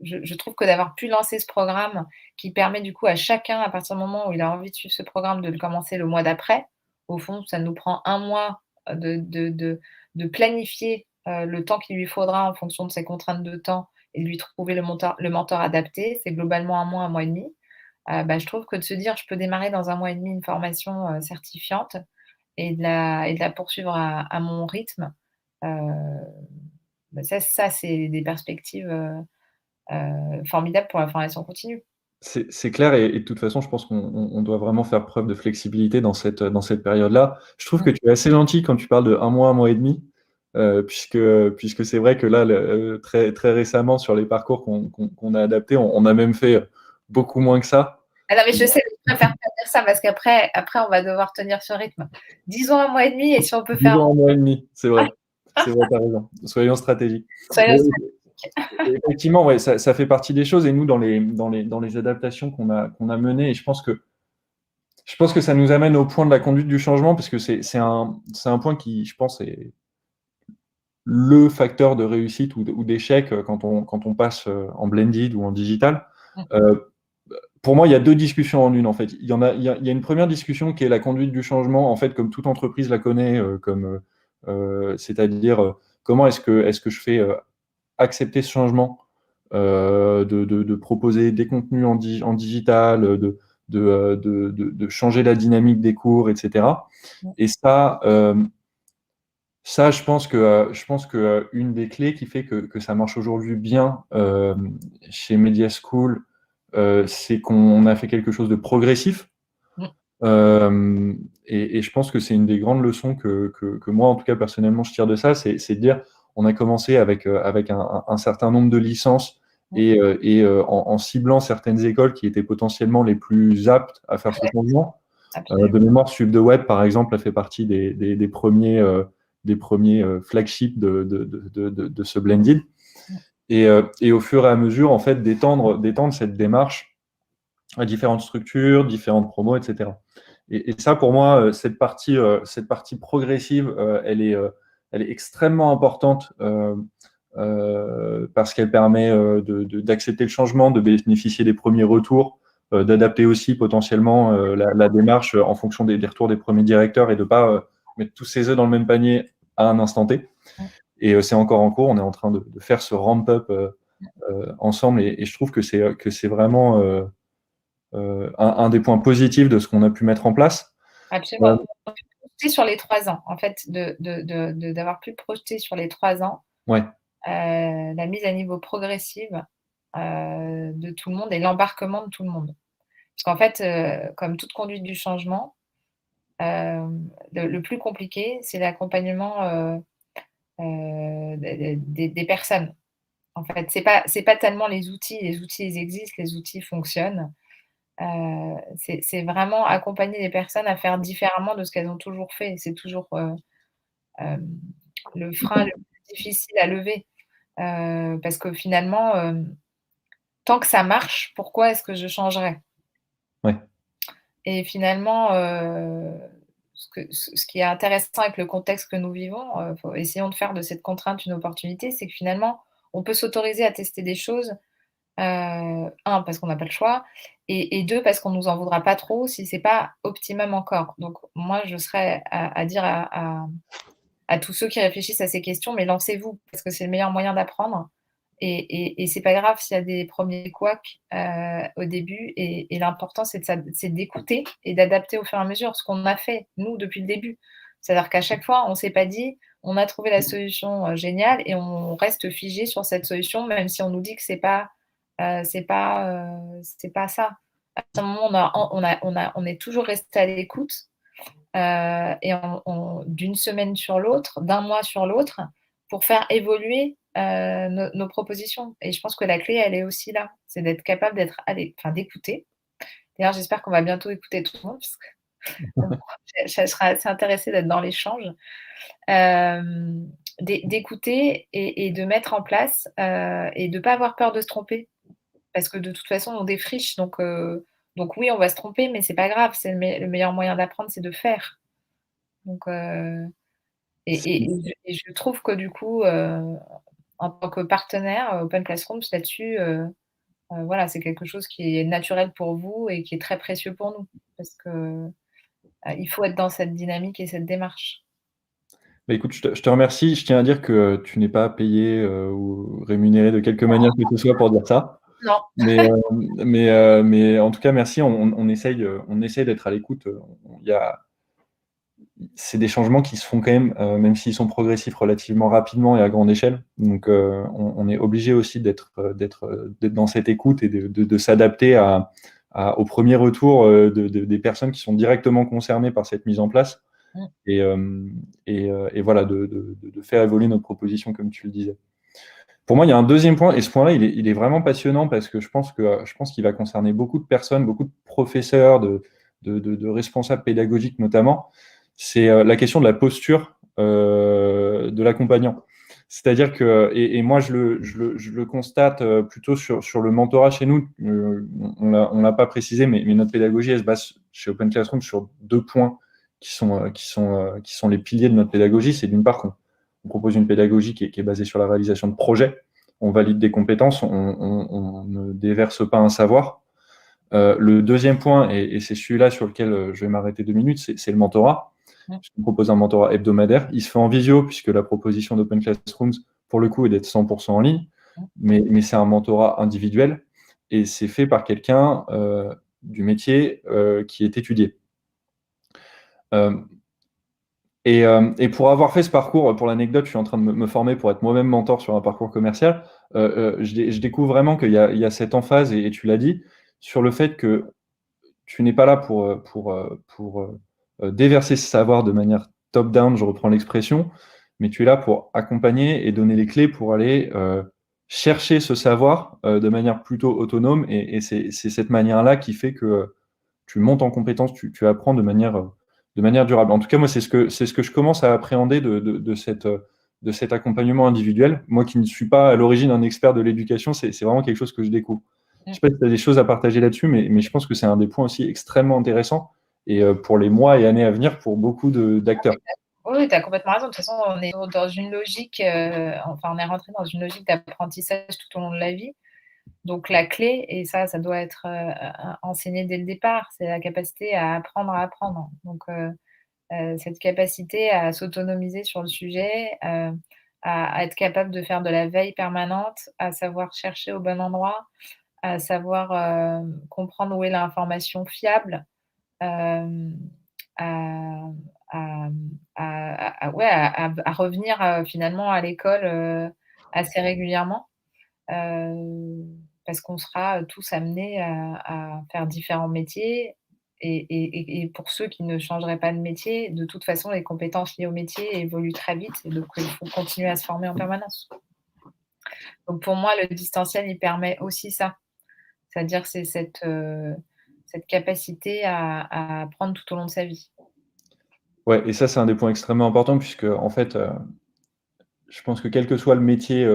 je trouve que d'avoir pu lancer ce programme qui permet du coup à chacun, à partir du moment où il a envie de suivre ce programme, de le commencer le mois d'après. Au fond, ça nous prend 1 mois de planifier le temps qu'il lui faudra en fonction de ses contraintes de temps et de lui trouver le mentor adapté. C'est globalement 1 mois et demi. Bah, je trouve que de se dire: «Je peux démarrer dans 1 mois et demi une formation certifiante et de la poursuivre à mon rythme», heu, bah, ça c'est des perspectives formidable pour la formation continue. C'est clair et de toute façon, je pense qu'on doit vraiment faire preuve de flexibilité dans cette période-là. Je trouve que tu es assez gentil quand tu parles de 1 mois et demi, puisque c'est vrai que là, très, très récemment, sur les parcours qu'on a adaptés, on a même fait beaucoup moins que ça. Ah non, mais je sais, je préfère pas dire ça parce qu'après on va devoir tenir ce rythme. Disons 1 mois et demi et si on peut faire Disons 1 mois et demi, c'est vrai. C'est vrai, tu as raison. Soyons stratégiques. soyons Effectivement, ouais, ça fait partie des choses et nous, dans les adaptations qu'on a menées, et je pense que ça nous amène au point de la conduite du changement, parce que c'est un point qui, je pense, est le facteur de réussite ou d'échec quand on passe en blended ou en digital. Pour moi, il y a 2 discussions en une, en fait. Il y a une première discussion qui est la conduite du changement, en fait, comme toute entreprise la connaît, c'est-à-dire comment est-ce que je fais accepter ce changement, de proposer des contenus en digital, de changer la dynamique des cours, etc. Et ça, je pense que une des clés qui fait que ça marche aujourd'hui bien chez Media School, c'est qu'on a fait quelque chose de progressif. Et je pense que c'est une des grandes leçons que moi, en tout cas personnellement, je tire de ça, c'est de dire on a commencé avec un certain nombre de licences en ciblant certaines écoles qui étaient potentiellement les plus aptes à faire ce changement. Absolument. De mémoire, Sub de Web, par exemple, a fait partie des premiers, flagships de ce blended. Et au fur et à mesure, en fait, d'étendre cette démarche à différentes structures, différentes promos, etc. Et ça, pour moi, cette partie progressive, elle est extrêmement importante parce qu'elle permet d'accepter le changement, de bénéficier des premiers retours, d'adapter aussi potentiellement la démarche en fonction des retours des premiers directeurs et de ne pas mettre tous ses œufs dans le même panier à un instant T. Et c'est encore en cours, on est en train de faire ce ramp-up ensemble et je trouve que c'est vraiment un des points positifs de ce qu'on a pu mettre en place. Absolument. Sur les 3 ans, en fait, d'avoir pu projeter sur les 3 ans Ouais. la mise à niveau progressive de tout le monde et l'embarquement de tout le monde. Parce qu'en fait, comme toute conduite du changement, le plus compliqué, c'est l'accompagnement des personnes. En fait, c'est pas tellement les outils ils existent, les outils fonctionnent. C'est vraiment accompagner les personnes à faire différemment de ce qu'elles ont toujours fait. C'est toujours, le frein le plus difficile à lever. Parce que finalement, tant que ça marche, pourquoi est-ce que je changerais? Ouais. Et finalement, ce qui est intéressant avec le contexte que nous vivons, essayons de faire de cette contrainte une opportunité, c'est que finalement, on peut s'autoriser à tester des choses, 1 parce qu'on n'a pas le choix et 2 parce qu'on nous en voudra pas trop si c'est pas optimum encore. Donc moi, je serais à dire à tous ceux qui réfléchissent à ces questions: «Mais lancez-vous parce que c'est le meilleur moyen d'apprendre et c'est pas grave s'il y a des premiers couacs, au début et l'important c'est d'écouter et d'adapter au fur et à mesure ce qu'on a fait, nous, depuis le début. C'est-à-dire qu'à chaque fois, on s'est pas dit: «On a trouvé la solution, géniale» et on reste figé sur cette solution même si on nous dit que c'est pas ça. À un moment, on est toujours resté à l'écoute, et d'une semaine sur l'autre, d'un mois sur l'autre, pour faire évoluer nos propositions. Et je pense que la clé, elle est aussi là, c'est d'être capable d'écouter. D'ailleurs, j'espère qu'on va bientôt écouter tout le monde, parce que bon, je serais assez intéressée d'être dans l'échange. D'écouter et de mettre en place et de ne pas avoir peur de se tromper. Parce que de toute façon, on défriche, donc oui, on va se tromper, mais c'est pas grave, c'est le meilleur moyen d'apprendre, c'est de faire. Donc, je trouve que du coup, en tant que partenaire, Open Classrooms là-dessus, voilà, c'est quelque chose qui est naturel pour vous et qui est très précieux pour nous. Parce que, il faut être dans cette dynamique et cette démarche. Bah, écoute, je te remercie. Je tiens à dire que tu n'es pas payé ou rémunéré de quelque manière que ce soit pour dire ça. Non. Mais en tout cas, merci. On essaye d'être à l'écoute. C'est des changements qui se font quand même s'ils sont progressifs relativement rapidement et à grande échelle. Donc, on est obligé aussi d'être dans cette écoute et de s'adapter au premier retour des personnes qui sont directement concernées par cette mise en place. Mmh. Et voilà, de faire évoluer notre proposition, comme tu le disais. Pour moi, il y a un deuxième point, et ce point-là, il est vraiment passionnant parce que je pense qu'il va concerner beaucoup de personnes, beaucoup de professeurs, de responsables pédagogiques notamment. C'est la question de la posture de l'accompagnant. C'est-à-dire que, et moi je le constate plutôt sur le mentorat chez nous, on l'a pas précisé, mais notre pédagogie, elle se base chez Open Classroom sur 2 points qui sont les piliers de notre pédagogie. C'est d'une part qu'on propose une pédagogie qui est basée sur la réalisation de projets, on valide des compétences, on ne déverse pas un savoir. Le deuxième point, et c'est celui-là sur lequel je vais m'arrêter 2 minutes, c'est le mentorat. On propose un mentorat hebdomadaire. Il se fait en visio, puisque la proposition d'Open Classrooms, pour le coup, est d'être 100% en ligne, mais c'est un mentorat individuel, et c'est fait par quelqu'un du métier qui est étudié. Et pour avoir fait ce parcours, pour l'anecdote, je suis en train de me former pour être moi-même mentor sur un parcours commercial. Je découvre vraiment qu'il y a cette emphase, et tu l'as dit, sur le fait que tu n'es pas là pour déverser ce savoir de manière top-down, je reprends l'expression, mais tu es là pour accompagner et donner les clés pour aller chercher ce savoir de manière plutôt autonome, et c'est cette manière-là qui fait que tu montes en compétence, tu apprends de manière durable. En tout cas, moi, c'est ce que je commence à appréhender de cet accompagnement individuel. Moi qui ne suis pas à l'origine un expert de l'éducation, c'est vraiment quelque chose que je découvre. Je ne sais pas si tu as des choses à partager là-dessus, mais je pense que c'est un des points aussi extrêmement intéressants et pour les mois et années à venir pour beaucoup d'acteurs. Oui, tu as complètement raison. De toute façon, on est dans une logique, enfin, on est rentré dans une logique d'apprentissage tout au long de la vie. Donc la clé, et ça doit être enseigné dès le départ, c'est la capacité à apprendre à apprendre. Donc cette capacité à s'autonomiser sur le sujet, à être capable de faire de la veille permanente, à savoir chercher au bon endroit, à savoir comprendre où est l'information fiable, euh, à, ouais, à revenir finalement à l'école assez régulièrement. Parce qu'on sera tous amenés à faire différents métiers, et pour ceux qui ne changeraient pas de métier, de toute façon, les compétences liées au métier évoluent très vite, et donc il faut continuer à se former en permanence. Donc pour moi, le distanciel, il permet aussi ça. C'est-à-dire c'est cette capacité à apprendre tout au long de sa vie. Ouais, et ça, c'est un des points extrêmement importants puisque, en fait, je pense que quel que soit le métier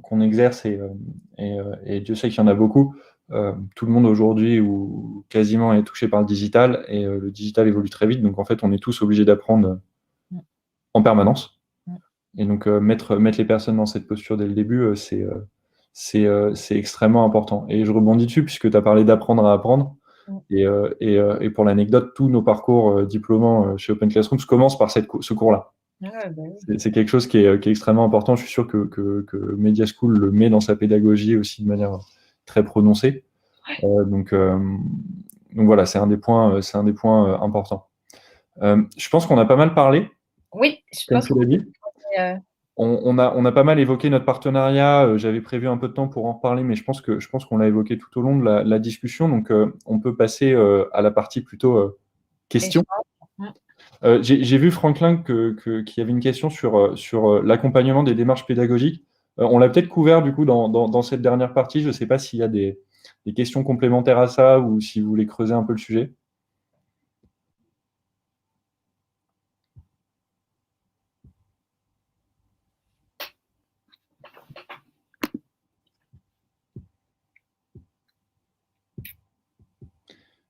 qu'on exerce, et Dieu sait qu'il y en a beaucoup, tout le monde aujourd'hui ou quasiment est touché par le digital, et le digital évolue très vite, donc en fait on est tous obligés d'apprendre Mm. en permanence. Mm. Et donc mettre les personnes dans cette posture dès le début, c'est extrêmement important. Et je rebondis dessus puisque tu as parlé d'apprendre à apprendre. Mm. Et pour l'anecdote, tous nos parcours diplômants chez Open Classrooms commencent par ce cours-là. Ouais, bah oui. C'est quelque chose qui est extrêmement important. Je suis sûr que Media School le met dans sa pédagogie aussi de manière très prononcée. Donc voilà, c'est un des points, importants. Je pense qu'on a pas mal parlé, Oui, je comme pense tu qu'on l'as dit. est, On a pas mal évoqué notre partenariat. J'avais prévu un peu de temps pour en reparler, mais je pense qu'on l'a évoqué tout au long de la discussion. Donc, on peut passer à la partie plutôt questions. Mm. J'ai vu, Franklin, qu'il y avait une question sur l'accompagnement des démarches pédagogiques. On l'a peut-être couvert du coup dans cette dernière partie. Je ne sais pas s'il y a des questions complémentaires à ça ou si vous voulez creuser un peu le sujet.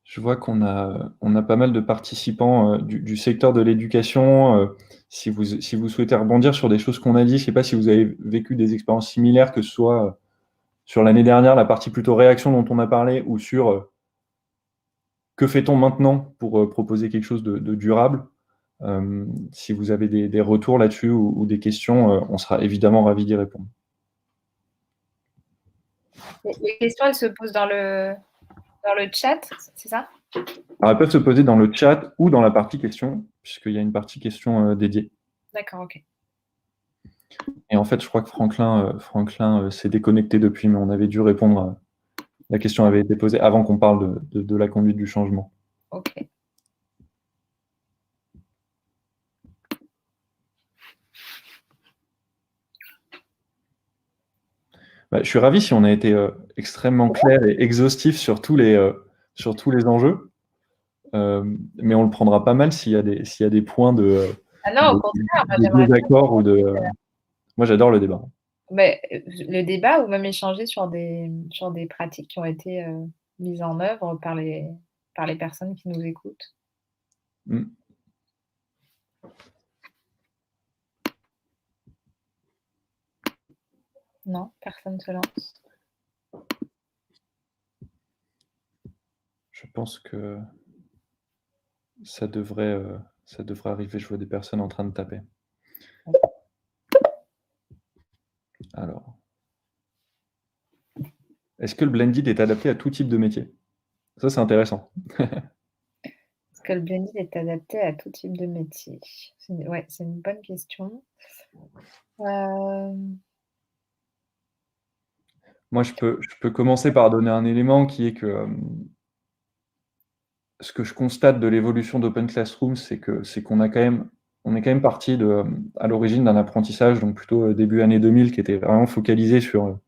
Je vois qu'on a pas mal de participants du secteur de l'éducation. Si vous souhaitez rebondir sur des choses qu'on a dit, je ne sais pas si vous avez vécu des expériences similaires, que ce soit sur l'année dernière, la partie plutôt réaction dont on a parlé, ou sur que fait-on maintenant pour proposer quelque chose de durable. Si vous avez des retours là-dessus ou des questions, on sera évidemment ravis d'y répondre. Les questions, elles se posent dans le chat, c'est ça? Alors, elles peuvent se poser dans le chat ou dans la partie questions, puisqu'il y a une partie questions dédiée. D'accord, ok. Et en fait, je crois que Franklin s'est déconnecté depuis, mais on avait dû répondre. La question avait été posée avant qu'on parle de la conduite du changement. Ok. Bah, je suis ravi si on a été extrêmement clair et exhaustif sur tous les enjeux. Mais on le prendra pas mal s'il y a des points Ah non, au contraire, moi, j'aimerais désaccord ou de. Moi, j'adore le débat. mais, le débat, ou même échanger sur des pratiques qui ont été mises en œuvre par les personnes qui nous écoutent. Mm. Non, personne ne se lance. Je pense que ça devrait arriver. Je vois des personnes en train de taper. Alors, est-ce que le blended est adapté à tout type de métier? Ça, c'est intéressant. Est-ce que le blended est adapté à tout type de métier? Ouais, c'est une bonne question. Moi, je peux commencer par donner un élément qui est que ce que je constate de l'évolution d'Open Classroom, c'est qu'on est quand même parti à l'origine d'un apprentissage, donc plutôt début année 2000, qui était vraiment focalisé sur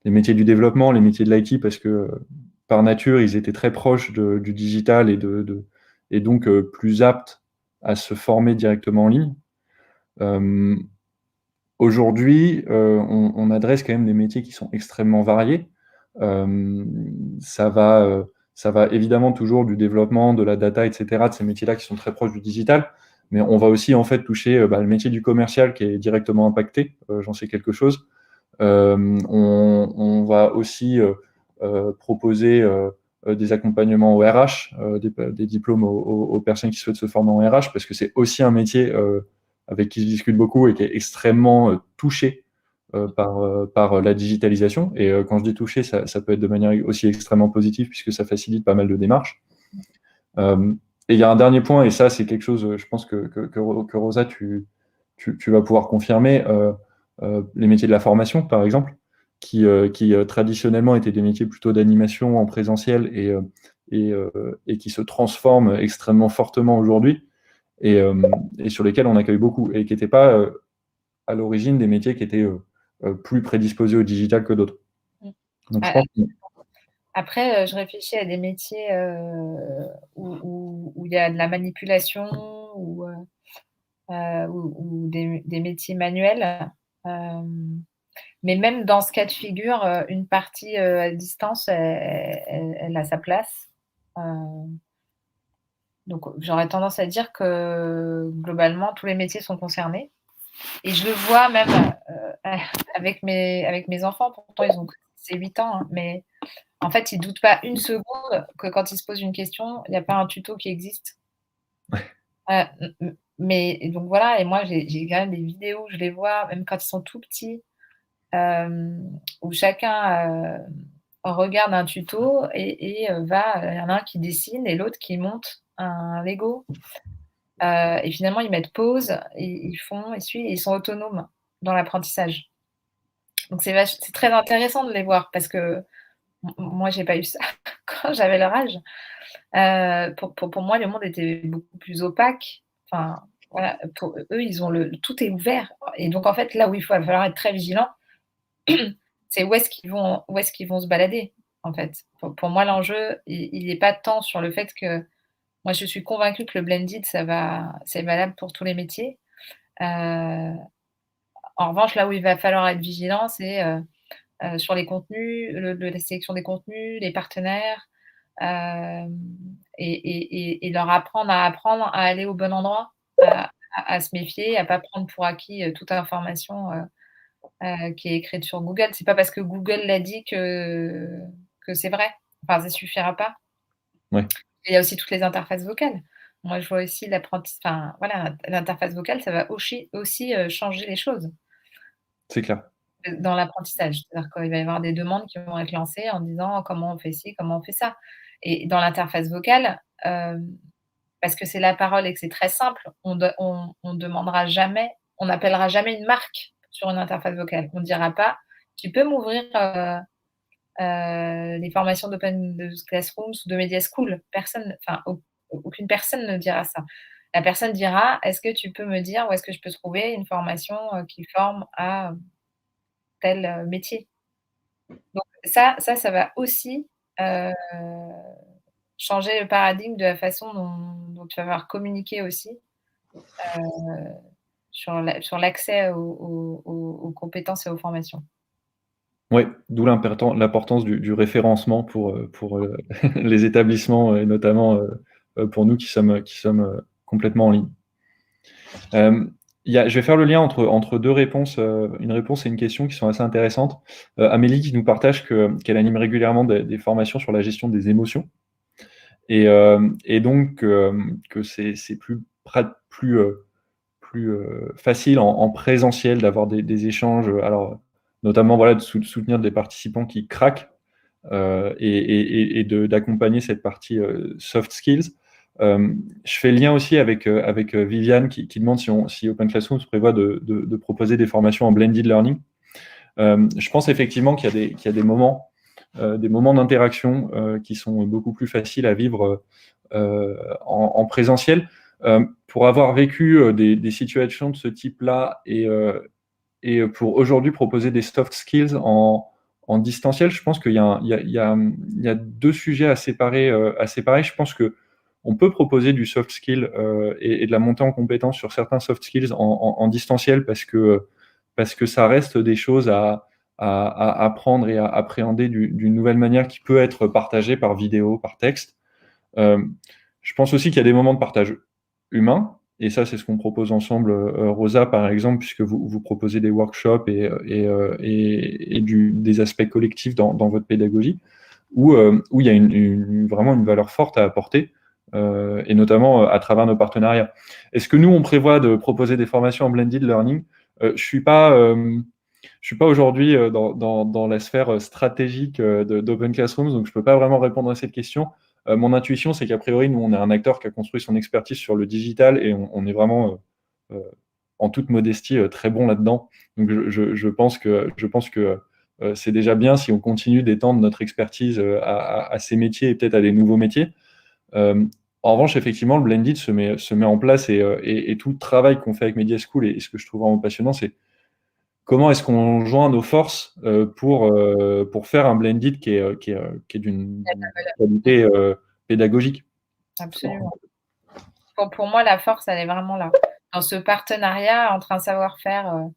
les métiers du développement, les métiers de l'IT, parce que par nature, ils étaient très proches du digital et donc plus aptes à se former directement en ligne. Aujourd'hui, on adresse quand même des métiers qui sont extrêmement variés. Ça va évidemment toujours du développement, de la data, etc., de ces métiers-là qui sont très proches du digital, mais on va aussi en fait toucher le métier du commercial qui est directement impacté, j'en sais quelque chose. On va aussi proposer des accompagnements au RH, des diplômes aux personnes qui souhaitent se former en RH, parce que c'est aussi un métier avec qui je discute beaucoup et qui est extrêmement touché par la digitalisation. Et quand je dis touché, ça peut être de manière aussi extrêmement positive, puisque ça facilite pas mal de démarches. Et il y a un dernier point, et ça c'est quelque chose, je pense que Rosa, tu vas pouvoir confirmer, les métiers de la formation, par exemple, qui traditionnellement étaient des métiers plutôt d'animation en présentiel et qui se transforment extrêmement fortement aujourd'hui et sur lesquels on accueille beaucoup et qui n'étaient pas à l'origine des métiers qui étaient plus prédisposés au digital que d'autres. Donc je pense que... Après, je réfléchis à des métiers où il y a de la manipulation ou des métiers manuels. Mais même dans ce cas de figure, une partie à distance, elle a sa place. Donc j'aurais tendance à dire que globalement, tous les métiers sont concernés. Et je le vois même avec mes enfants, pourtant ils ont 8 ans, hein, mais en fait, ils ne doutent pas une seconde que quand ils se posent une question, il n'y a pas un tuto qui existe. Mais donc voilà, et moi j'ai quand même des vidéos, je les vois, même quand ils sont tout petits, où chacun regarde un tuto et il y en a un qui dessine et l'autre qui monte un Lego. Et finalement, ils mettent pause, ils font, ils suivent, et ils sont autonomes dans l'apprentissage. Donc c'est très intéressant de les voir parce que moi, j'ai pas eu ça quand j'avais leur âge. Pour moi, le monde était beaucoup plus opaque. Enfin, voilà, pour eux, ils ont tout est ouvert. Et donc, en fait, là où il va falloir être très vigilant, c'est où est-ce qu'ils vont se balader, en fait. Pour moi, l'enjeu, il n'est pas tant sur le fait que moi, je suis convaincue que le blended, c'est valable pour tous les métiers. En revanche, là où il va falloir être vigilant, c'est sur les contenus, la sélection des contenus, les partenaires, et leur apprendre à aller au bon endroit, à se méfier, à ne pas prendre pour acquis toute information qui est écrite sur Google. C'est pas parce que Google l'a dit que c'est vrai. Enfin, ça suffira pas. Ouais. Il y a aussi toutes les interfaces vocales. Moi, je vois aussi enfin, voilà, l'interface vocale, ça va aussi changer les choses C'est clair. dans l'apprentissage. C'est-à-dire qu'il va y avoir des demandes qui vont être lancées en disant: «Comment on fait ci? Comment on fait ça?» Et dans l'interface vocale, parce que c'est la parole et que c'est très simple, on demandera jamais, on n'appellera jamais une marque sur une interface vocale. On ne dira pas: «Tu peux m'ouvrir, les formations de Classrooms ou de Media School?» Personne, enfin, aucune personne ne dira ça. La personne dira: «Est-ce que tu peux me dire où est-ce que je peux trouver une formation, qui forme à tel, métier?» Donc ça va aussi, heu, changer le paradigme de la façon dont tu vas avoir communiqué aussi, heu, sur l'accès aux compétences et aux formations. Ouais, d'où l'importance du référencement pour les établissements et notamment pour nous qui sommes complètement en ligne. Je vais faire le lien entre deux réponses, une réponse et une question qui sont assez intéressantes. Amélie qui nous partage qu'elle anime régulièrement des formations sur la gestion des émotions et donc que c'est plus facile en présentiel d'avoir des échanges, alors notamment voilà, de soutenir des participants qui craquent et d'accompagner cette partie soft skills. Je fais le lien aussi avec Viviane qui demande si Open Classroom se prévoit de proposer des formations en blended learning. Je pense effectivement qu'il y a des moments d'interaction qui sont beaucoup plus faciles à vivre en présentiel. Pour avoir vécu des situations de ce type-là et pour aujourd'hui proposer des soft skills en distanciel, je pense qu'il y a, il y a deux sujets à séparer, à séparer. Je pense que on peut proposer du soft skill et de la montée en compétence sur certains soft skills en distanciel parce que ça reste des choses à apprendre et à appréhender d'une nouvelle manière qui peut être partagée par vidéo, par texte. Euh, je pense aussi qu'il y a des moments de partage humain, et ça, c'est ce qu'on propose ensemble, Rosa, par exemple, puisque vous proposez des workshops et des aspects collectifs dans votre pédagogie, où il y a vraiment une valeur forte à apporter, et notamment à travers nos partenariats. Est-ce que nous, on prévoit de proposer des formations en blended learning? Je suis pas aujourd'hui dans la sphère stratégique d'Open Classrooms, donc je peux pas vraiment répondre à cette question. Mon intuition, c'est qu'a priori, nous, on est un acteur qui a construit son expertise sur le digital et on est vraiment, euh, en toute modestie, très bon là-dedans. Donc, je pense que c'est déjà bien si on continue d'étendre notre expertise à ces métiers et peut-être à des nouveaux métiers. Euh, En revanche, effectivement, le blended se met en place et tout le travail qu'on fait avec Media School et ce que je trouve vraiment passionnant, c'est comment est-ce qu'on joint nos forces pour faire un blended qui est d'une qualité pédagogique. Absolument. Pour moi, la force, elle est vraiment là. Dans ce partenariat entre un savoir-faire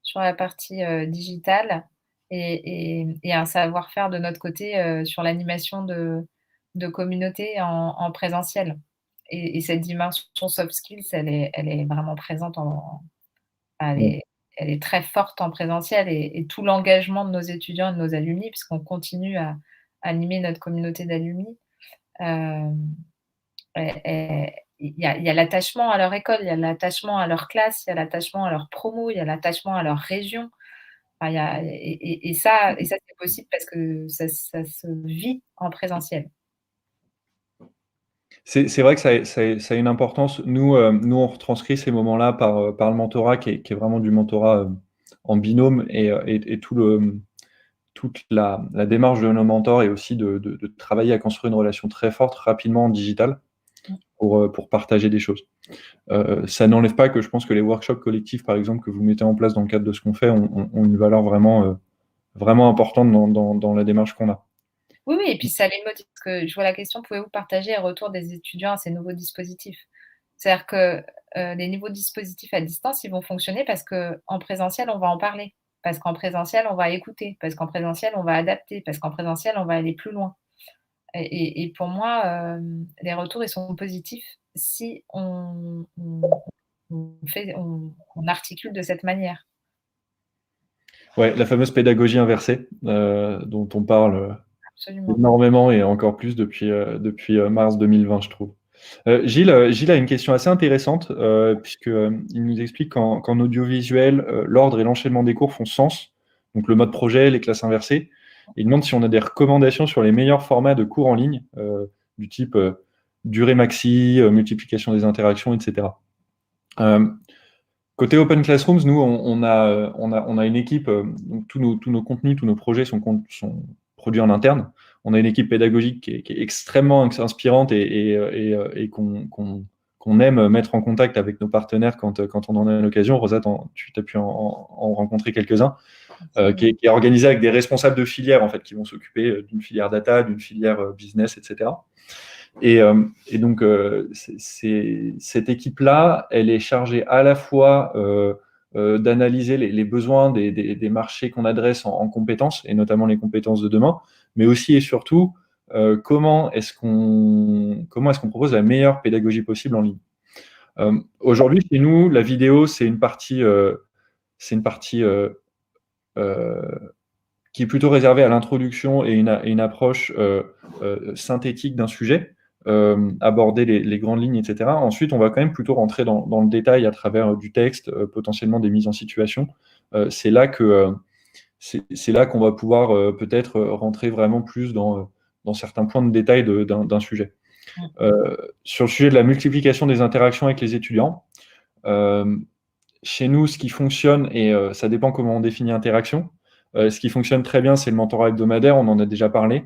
sur la partie digitale et un savoir-faire de notre côté sur l'animation de communautés en présentiel. Et cette dimension soft skills, elle est vraiment présente elle Mm. est, elle est très forte en présentiel et tout l'engagement de nos étudiants et de nos alumni, puisqu'on continue à animer notre communauté d'alumni, euh, il y a l'attachement à leur école, il y a l'attachement à leur classe, il y a l'attachement à leur promo, il y a l'attachement à leur région. Enfin, et ça c'est possible parce que ça se vit en présentiel. C'est vrai que ça a une importance. Nous, on retranscrit ces moments-là par le mentorat qui est vraiment du mentorat en binôme et toute la démarche de nos mentors est aussi de travailler à construire une relation très forte rapidement en digital pour partager des choses. Ça n'enlève pas que je pense que les workshops collectifs, par exemple, que vous mettez en place dans le cadre de ce qu'on fait, ont une valeur vraiment importante dans la démarche qu'on a. Oui, oui, et puis ça les motive. Parce que je vois la question, pouvez-vous partager les retours des étudiants à ces nouveaux dispositifs? C'est-à-dire que les nouveaux dispositifs à distance, ils vont fonctionner parce qu'en présentiel, on va en parler. Parce qu'en présentiel, on va écouter. Parce qu'en présentiel, on va adapter. Parce qu'en présentiel, on va aller plus loin. Et pour moi, les retours, ils sont positifs si on articule de cette manière. Ouais, la fameuse pédagogie inversée, dont on parle Absolument. énormément et encore plus depuis mars 2020, je trouve. Gilles a une question assez intéressante, puisque il nous explique qu'en audiovisuel, l'ordre et l'enchaînement des cours font sens, donc le mode projet, les classes inversées. Il demande si on a des recommandations sur les meilleurs formats de cours en ligne, du type durée maxi, multiplication des interactions, etc. Euh, Côté Open Classrooms, nous, on a une équipe, donc tous nos contenus, tous nos projets sont produits en interne. On a une équipe pédagogique qui est extrêmement inspirante et qu'on aime mettre en contact avec nos partenaires quand on en a l'occasion. Rosa, tu as pu en rencontrer quelques-uns, qui est organisée avec des responsables de filières en fait, qui vont s'occuper d'une filière data, d'une filière business, etc. Et donc, cette équipe-là, elle est chargée à la fois d'analyser les besoins des marchés qu'on adresse en compétences, et notamment les compétences de demain, mais aussi et surtout, comment est-ce qu'on propose la meilleure pédagogie possible en ligne. Aujourd'hui, chez nous, la vidéo, c'est une partie euh, qui est plutôt réservée à l'introduction et une approche synthétique d'un sujet, aborder les grandes lignes, etc. Ensuite, on va quand même plutôt rentrer dans le détail à travers du texte, potentiellement des mises en situation. C'est là c'est là qu'on va pouvoir peut-être rentrer vraiment plus dans certains points de détail d'un sujet. Sur le sujet de la multiplication des interactions avec les étudiants, euh, chez nous, ce qui fonctionne, et ça dépend comment on définit interaction, ce qui fonctionne très bien, c'est le mentorat hebdomadaire, on en a déjà parlé.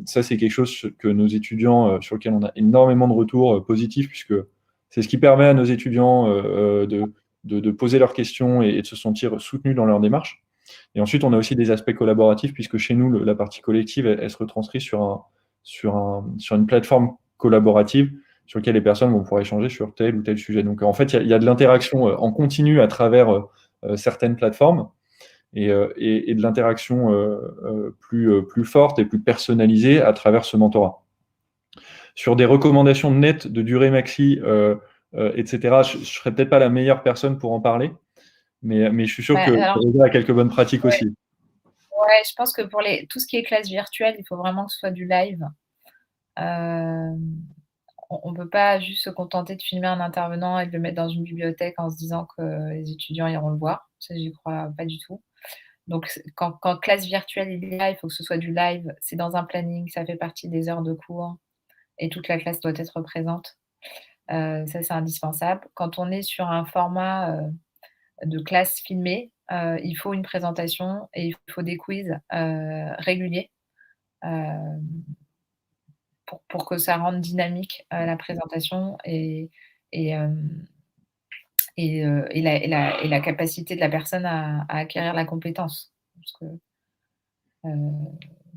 Ça, c'est quelque chose que nos étudiants, sur lequel on a énormément de retours positifs, puisque c'est ce qui permet à nos étudiants de poser leurs questions et de se sentir soutenus dans leur démarche. Et ensuite, on a aussi des aspects collaboratifs, puisque chez nous, la partie collective, elle se retranscrit sur une plateforme collaborative sur laquelle les personnes vont pouvoir échanger sur tel ou tel sujet. Donc, en fait, il y a de l'interaction en continu à travers certaines plateformes et de l'interaction plus forte et plus personnalisée à travers ce mentorat. Sur des recommandations nettes de durée maxi, etc., je ne serais peut-être pas la meilleure personne pour en parler, mais je suis sûr que Alors, Rosa a quelques bonnes pratiques ouais, aussi. ouais, je pense que pour tout ce qui est classe virtuelle, il faut vraiment que ce soit du live. On ne peut pas juste se contenter de filmer un intervenant et de le mettre dans une bibliothèque en se disant que les étudiants iront le voir. Ça, j'y crois pas du tout. Donc, quand classe virtuelle il y a, il faut que ce soit du live. C'est dans un planning, ça fait partie des heures de cours et toute la classe doit être présente. Ça, c'est indispensable. Quand on est sur un format de classe filmée, il faut une présentation et il faut des quiz réguliers pour que ça rende dynamique la présentation et, la capacité de la personne à acquérir la compétence. Parce que,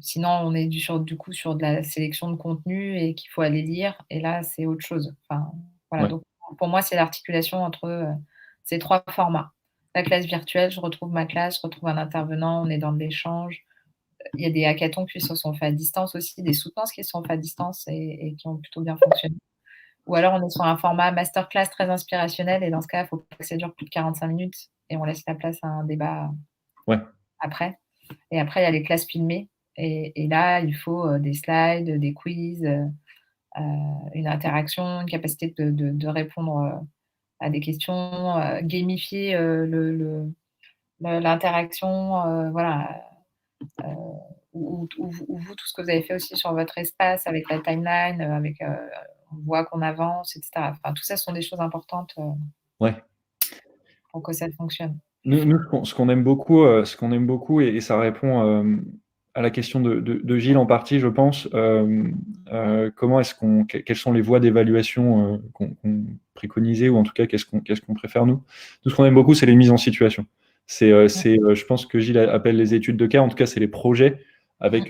sinon, on est du coup sur de la sélection de contenu et qu'il faut aller lire. Et là, c'est autre chose. Enfin, voilà. Ouais. Donc, pour moi, c'est l'articulation entre ces 3 formats. La classe virtuelle, je retrouve ma classe, je retrouve un intervenant, on est dans de l'échange. Il y a des hackathons qui se sont faits à distance aussi, des soutenances qui se sont faits à distance et qui ont plutôt bien fonctionné. Ou alors, on est sur un format masterclass très inspirationnel et dans ce cas, il faut pas que ça dure plus de 45 minutes et on laisse la place à un débat Ouais. après. Et après, il y a les classes filmées et là, il faut des slides, des quiz, une interaction, une capacité de répondre à des questions, gamifier l'interaction, voilà. Ou vous, tout ce que vous avez fait aussi sur votre espace avec la timeline, on voit qu'on avance, etc. Enfin, tout ça, ce sont des choses importantes Ouais. pour que ça fonctionne. Nous, ce qu'on aime beaucoup, et ça répond à la question de Gilles en partie, je pense. Quelles sont les voies d'évaluation qu'on préconisait, ou en tout cas, qu'est-ce qu'on préfère nous? Tout ce qu'on aime beaucoup, c'est les mises en situation. Je pense que Gilles appelle les études de cas, en tout cas, c'est les projets avec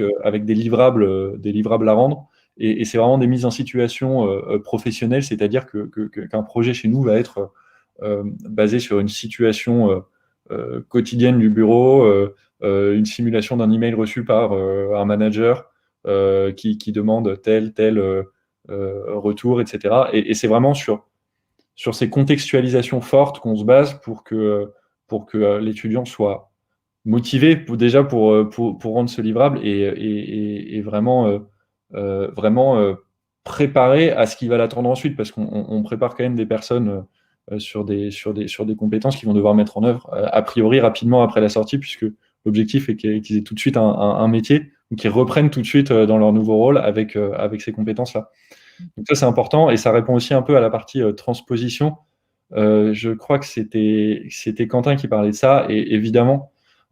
des livrables à rendre. Et c'est vraiment des mises en situation professionnelles, c'est-à-dire qu'un projet chez nous va être basé sur une situation quotidienne du bureau, une simulation d'un email reçu par un manager qui demande tel retour, etc. Et c'est vraiment sur ces contextualisations fortes qu'on se base pour que l'étudiant soit motivé déjà pour rendre ce livrable et vraiment préparé à ce qui va l'attendre ensuite, parce qu'on prépare quand même des personnes sur des compétences qu'ils vont devoir mettre en œuvre a priori rapidement après la sortie, puisque l'objectif est qu'ils aient tout de suite un métier, ou qu'ils reprennent tout de suite dans leur nouveau rôle avec ces compétences-là. Donc ça, c'est important, et ça répond aussi un peu à la partie transposition. Je crois que c'était Quentin qui parlait de ça, et évidemment,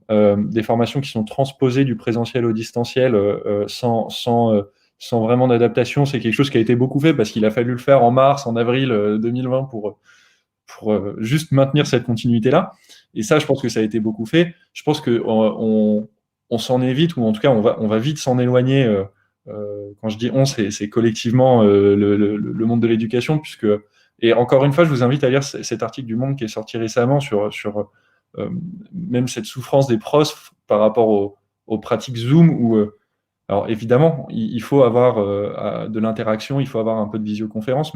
des formations qui sont transposées du présentiel au distanciel sans vraiment d'adaptation, c'est quelque chose qui a été beaucoup fait, parce qu'il a fallu le faire en mars, en avril 2020 pour juste maintenir cette continuité-là. Et ça, je pense que ça a été beaucoup fait. Je pense qu'on s'en évite, ou en tout cas, on va vite s'en éloigner. Quand je dis on, c'est collectivement le monde de l'éducation, puisque, et encore une fois, je vous invite à lire cet article du Monde qui est sorti récemment sur même cette souffrance des profs par rapport aux pratiques Zoom, où alors évidemment, il faut avoir de l'interaction, il faut avoir un peu de visioconférence,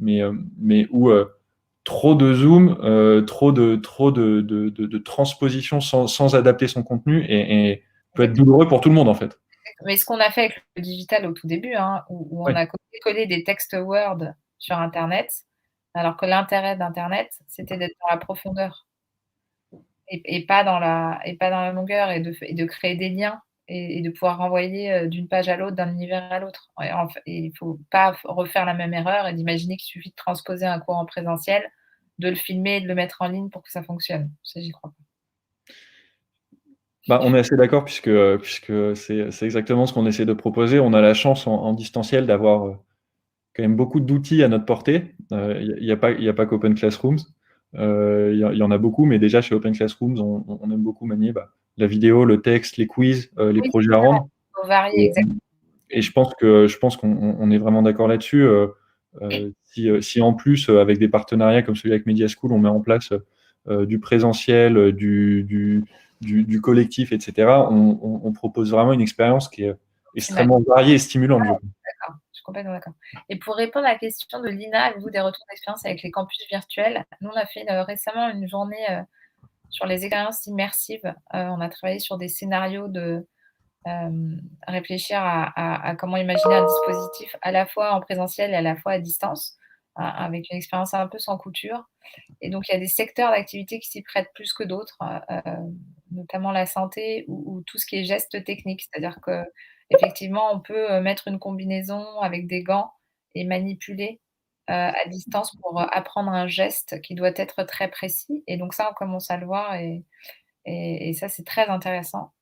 mais où trop de zoom, trop de transposition sans adapter son contenu et peut être douloureux pour tout le monde en fait. Mais ce qu'on a fait avec le digital au tout début, hein, où on Ouais. a collé des textes Word sur Internet, alors que l'intérêt d'Internet, c'était d'être dans la profondeur et pas dans la longueur et de créer des liens et de pouvoir renvoyer d'une page à l'autre, d'un univers à l'autre. Et il ne faut pas refaire la même erreur et d'imaginer qu'il suffit de transposer un cours en présentiel, de le filmer et de le mettre en ligne pour que ça fonctionne. Ça, j'y crois pas. Bah, on est assez d'accord, puisque c'est exactement ce qu'on essaie de proposer. On a la chance en distanciel d'avoir quand même beaucoup d'outils à notre portée. Il y a pas qu'Open Classrooms. Il y en a beaucoup, mais déjà chez Open Classrooms, on aime beaucoup manier la vidéo, le texte, les quiz, les Oui, c'est projets à ça, rendre. il faut varier, Et, exactement. et je pense qu'on est vraiment d'accord là-dessus. Si en plus, avec des partenariats comme celui avec Media School, on met en place du présentiel, du collectif, etc., on propose vraiment une expérience qui est Optimal. extrêmement variée et stimulante, je trouve. D'accord, je suis complètement d'accord. Et pour répondre à la question de Lina, avez-vous des retours d'expérience avec les campus virtuels? Nous, on a fait récemment une journée sur les expériences immersives. On a travaillé sur des scénarios de réfléchir à comment imaginer un dispositif à la fois en présentiel et à la fois à distance, avec une expérience un peu sans couture. Et donc, il y a des secteurs d'activité qui s'y prêtent plus que d'autres, notamment la santé ou tout ce qui est gestes techniques. C'est-à-dire qu'effectivement, on peut, mettre une combinaison avec des gants et manipuler, à distance pour, apprendre un geste qui doit être très précis et donc ça, on commence à le voir et ça, c'est très intéressant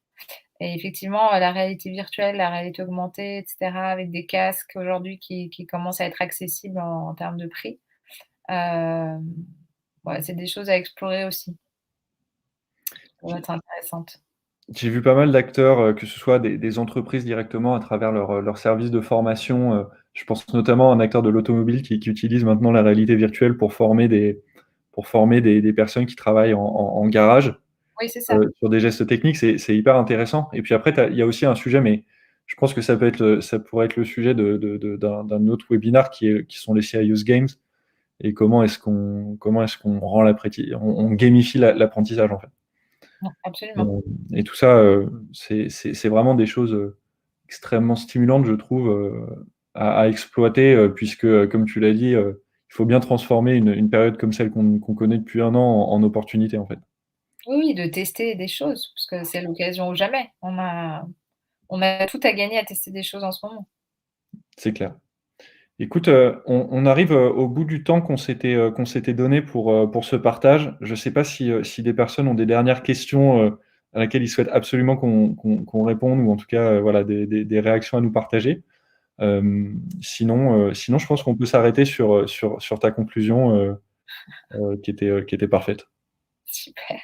et effectivement, la réalité virtuelle, la réalité augmentée et cetera, avec des casques aujourd'hui qui commencent à être accessibles en termes de prix. Hem, ouais, c'est des choses à explorer aussi. Ça va J'ai être intéressantes. j'ai vu pas mal d'acteurs, que ce soit des entreprises directement à travers leurs services de formation. Je pense notamment à un acteur de l'automobile qui utilise maintenant la réalité virtuelle pour former des personnes qui travaillent en garage. Oui, c'est ça. Sur des gestes techniques, c'est hyper intéressant. Et puis après, il y a aussi un sujet, mais je pense que ça pourrait être le sujet d'un autre webinar qui sont les CIO's Games et comment est-ce qu'on rend on gamifie l'apprentissage en fait. Absolument. Et tout ça, c'est vraiment des choses extrêmement stimulantes, je trouve, à exploiter, puisque, comme tu l'as dit, il faut bien transformer une période comme celle qu'on connaît depuis un an en opportunité en fait. Oui, oui, de tester des choses, parce que c'est l'occasion ou jamais. On a tout à gagner à tester des choses en ce moment. C'est clair. Écoute, on arrive au bout du temps qu'on s'était donné pour ce partage. Je ne sais pas si des personnes ont des dernières questions à laquelle ils souhaitent absolument qu'on réponde ou en tout cas voilà, des réactions à nous partager. Sinon, je pense qu'on peut s'arrêter sur ta conclusion qui était parfaite. Super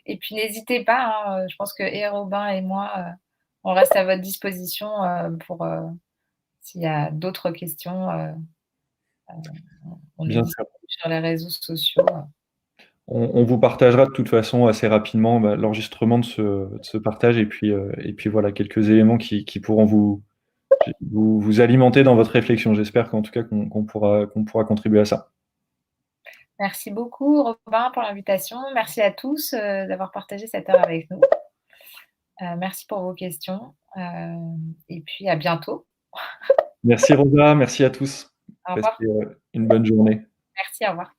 et puis n'hésitez pas, hein, je pense que et Robin et moi, on reste à votre disposition, pour, s'il y a d'autres questions, on est Bien sûr. disponible sur les réseaux sociaux. On vous partagera de toute façon assez rapidement l'enregistrement de ce partage et puis voilà quelques éléments qui pourront vous alimenter dans votre réflexion. J'espère qu'en tout cas qu'on pourra contribuer à ça. Merci beaucoup Robin pour l'invitation. Merci à tous, d'avoir partagé cette heure avec nous. Merci pour vos questions, et puis à bientôt. Merci Rosa, merci à tous. Au Passez revoir. une bonne journée. Merci, au revoir.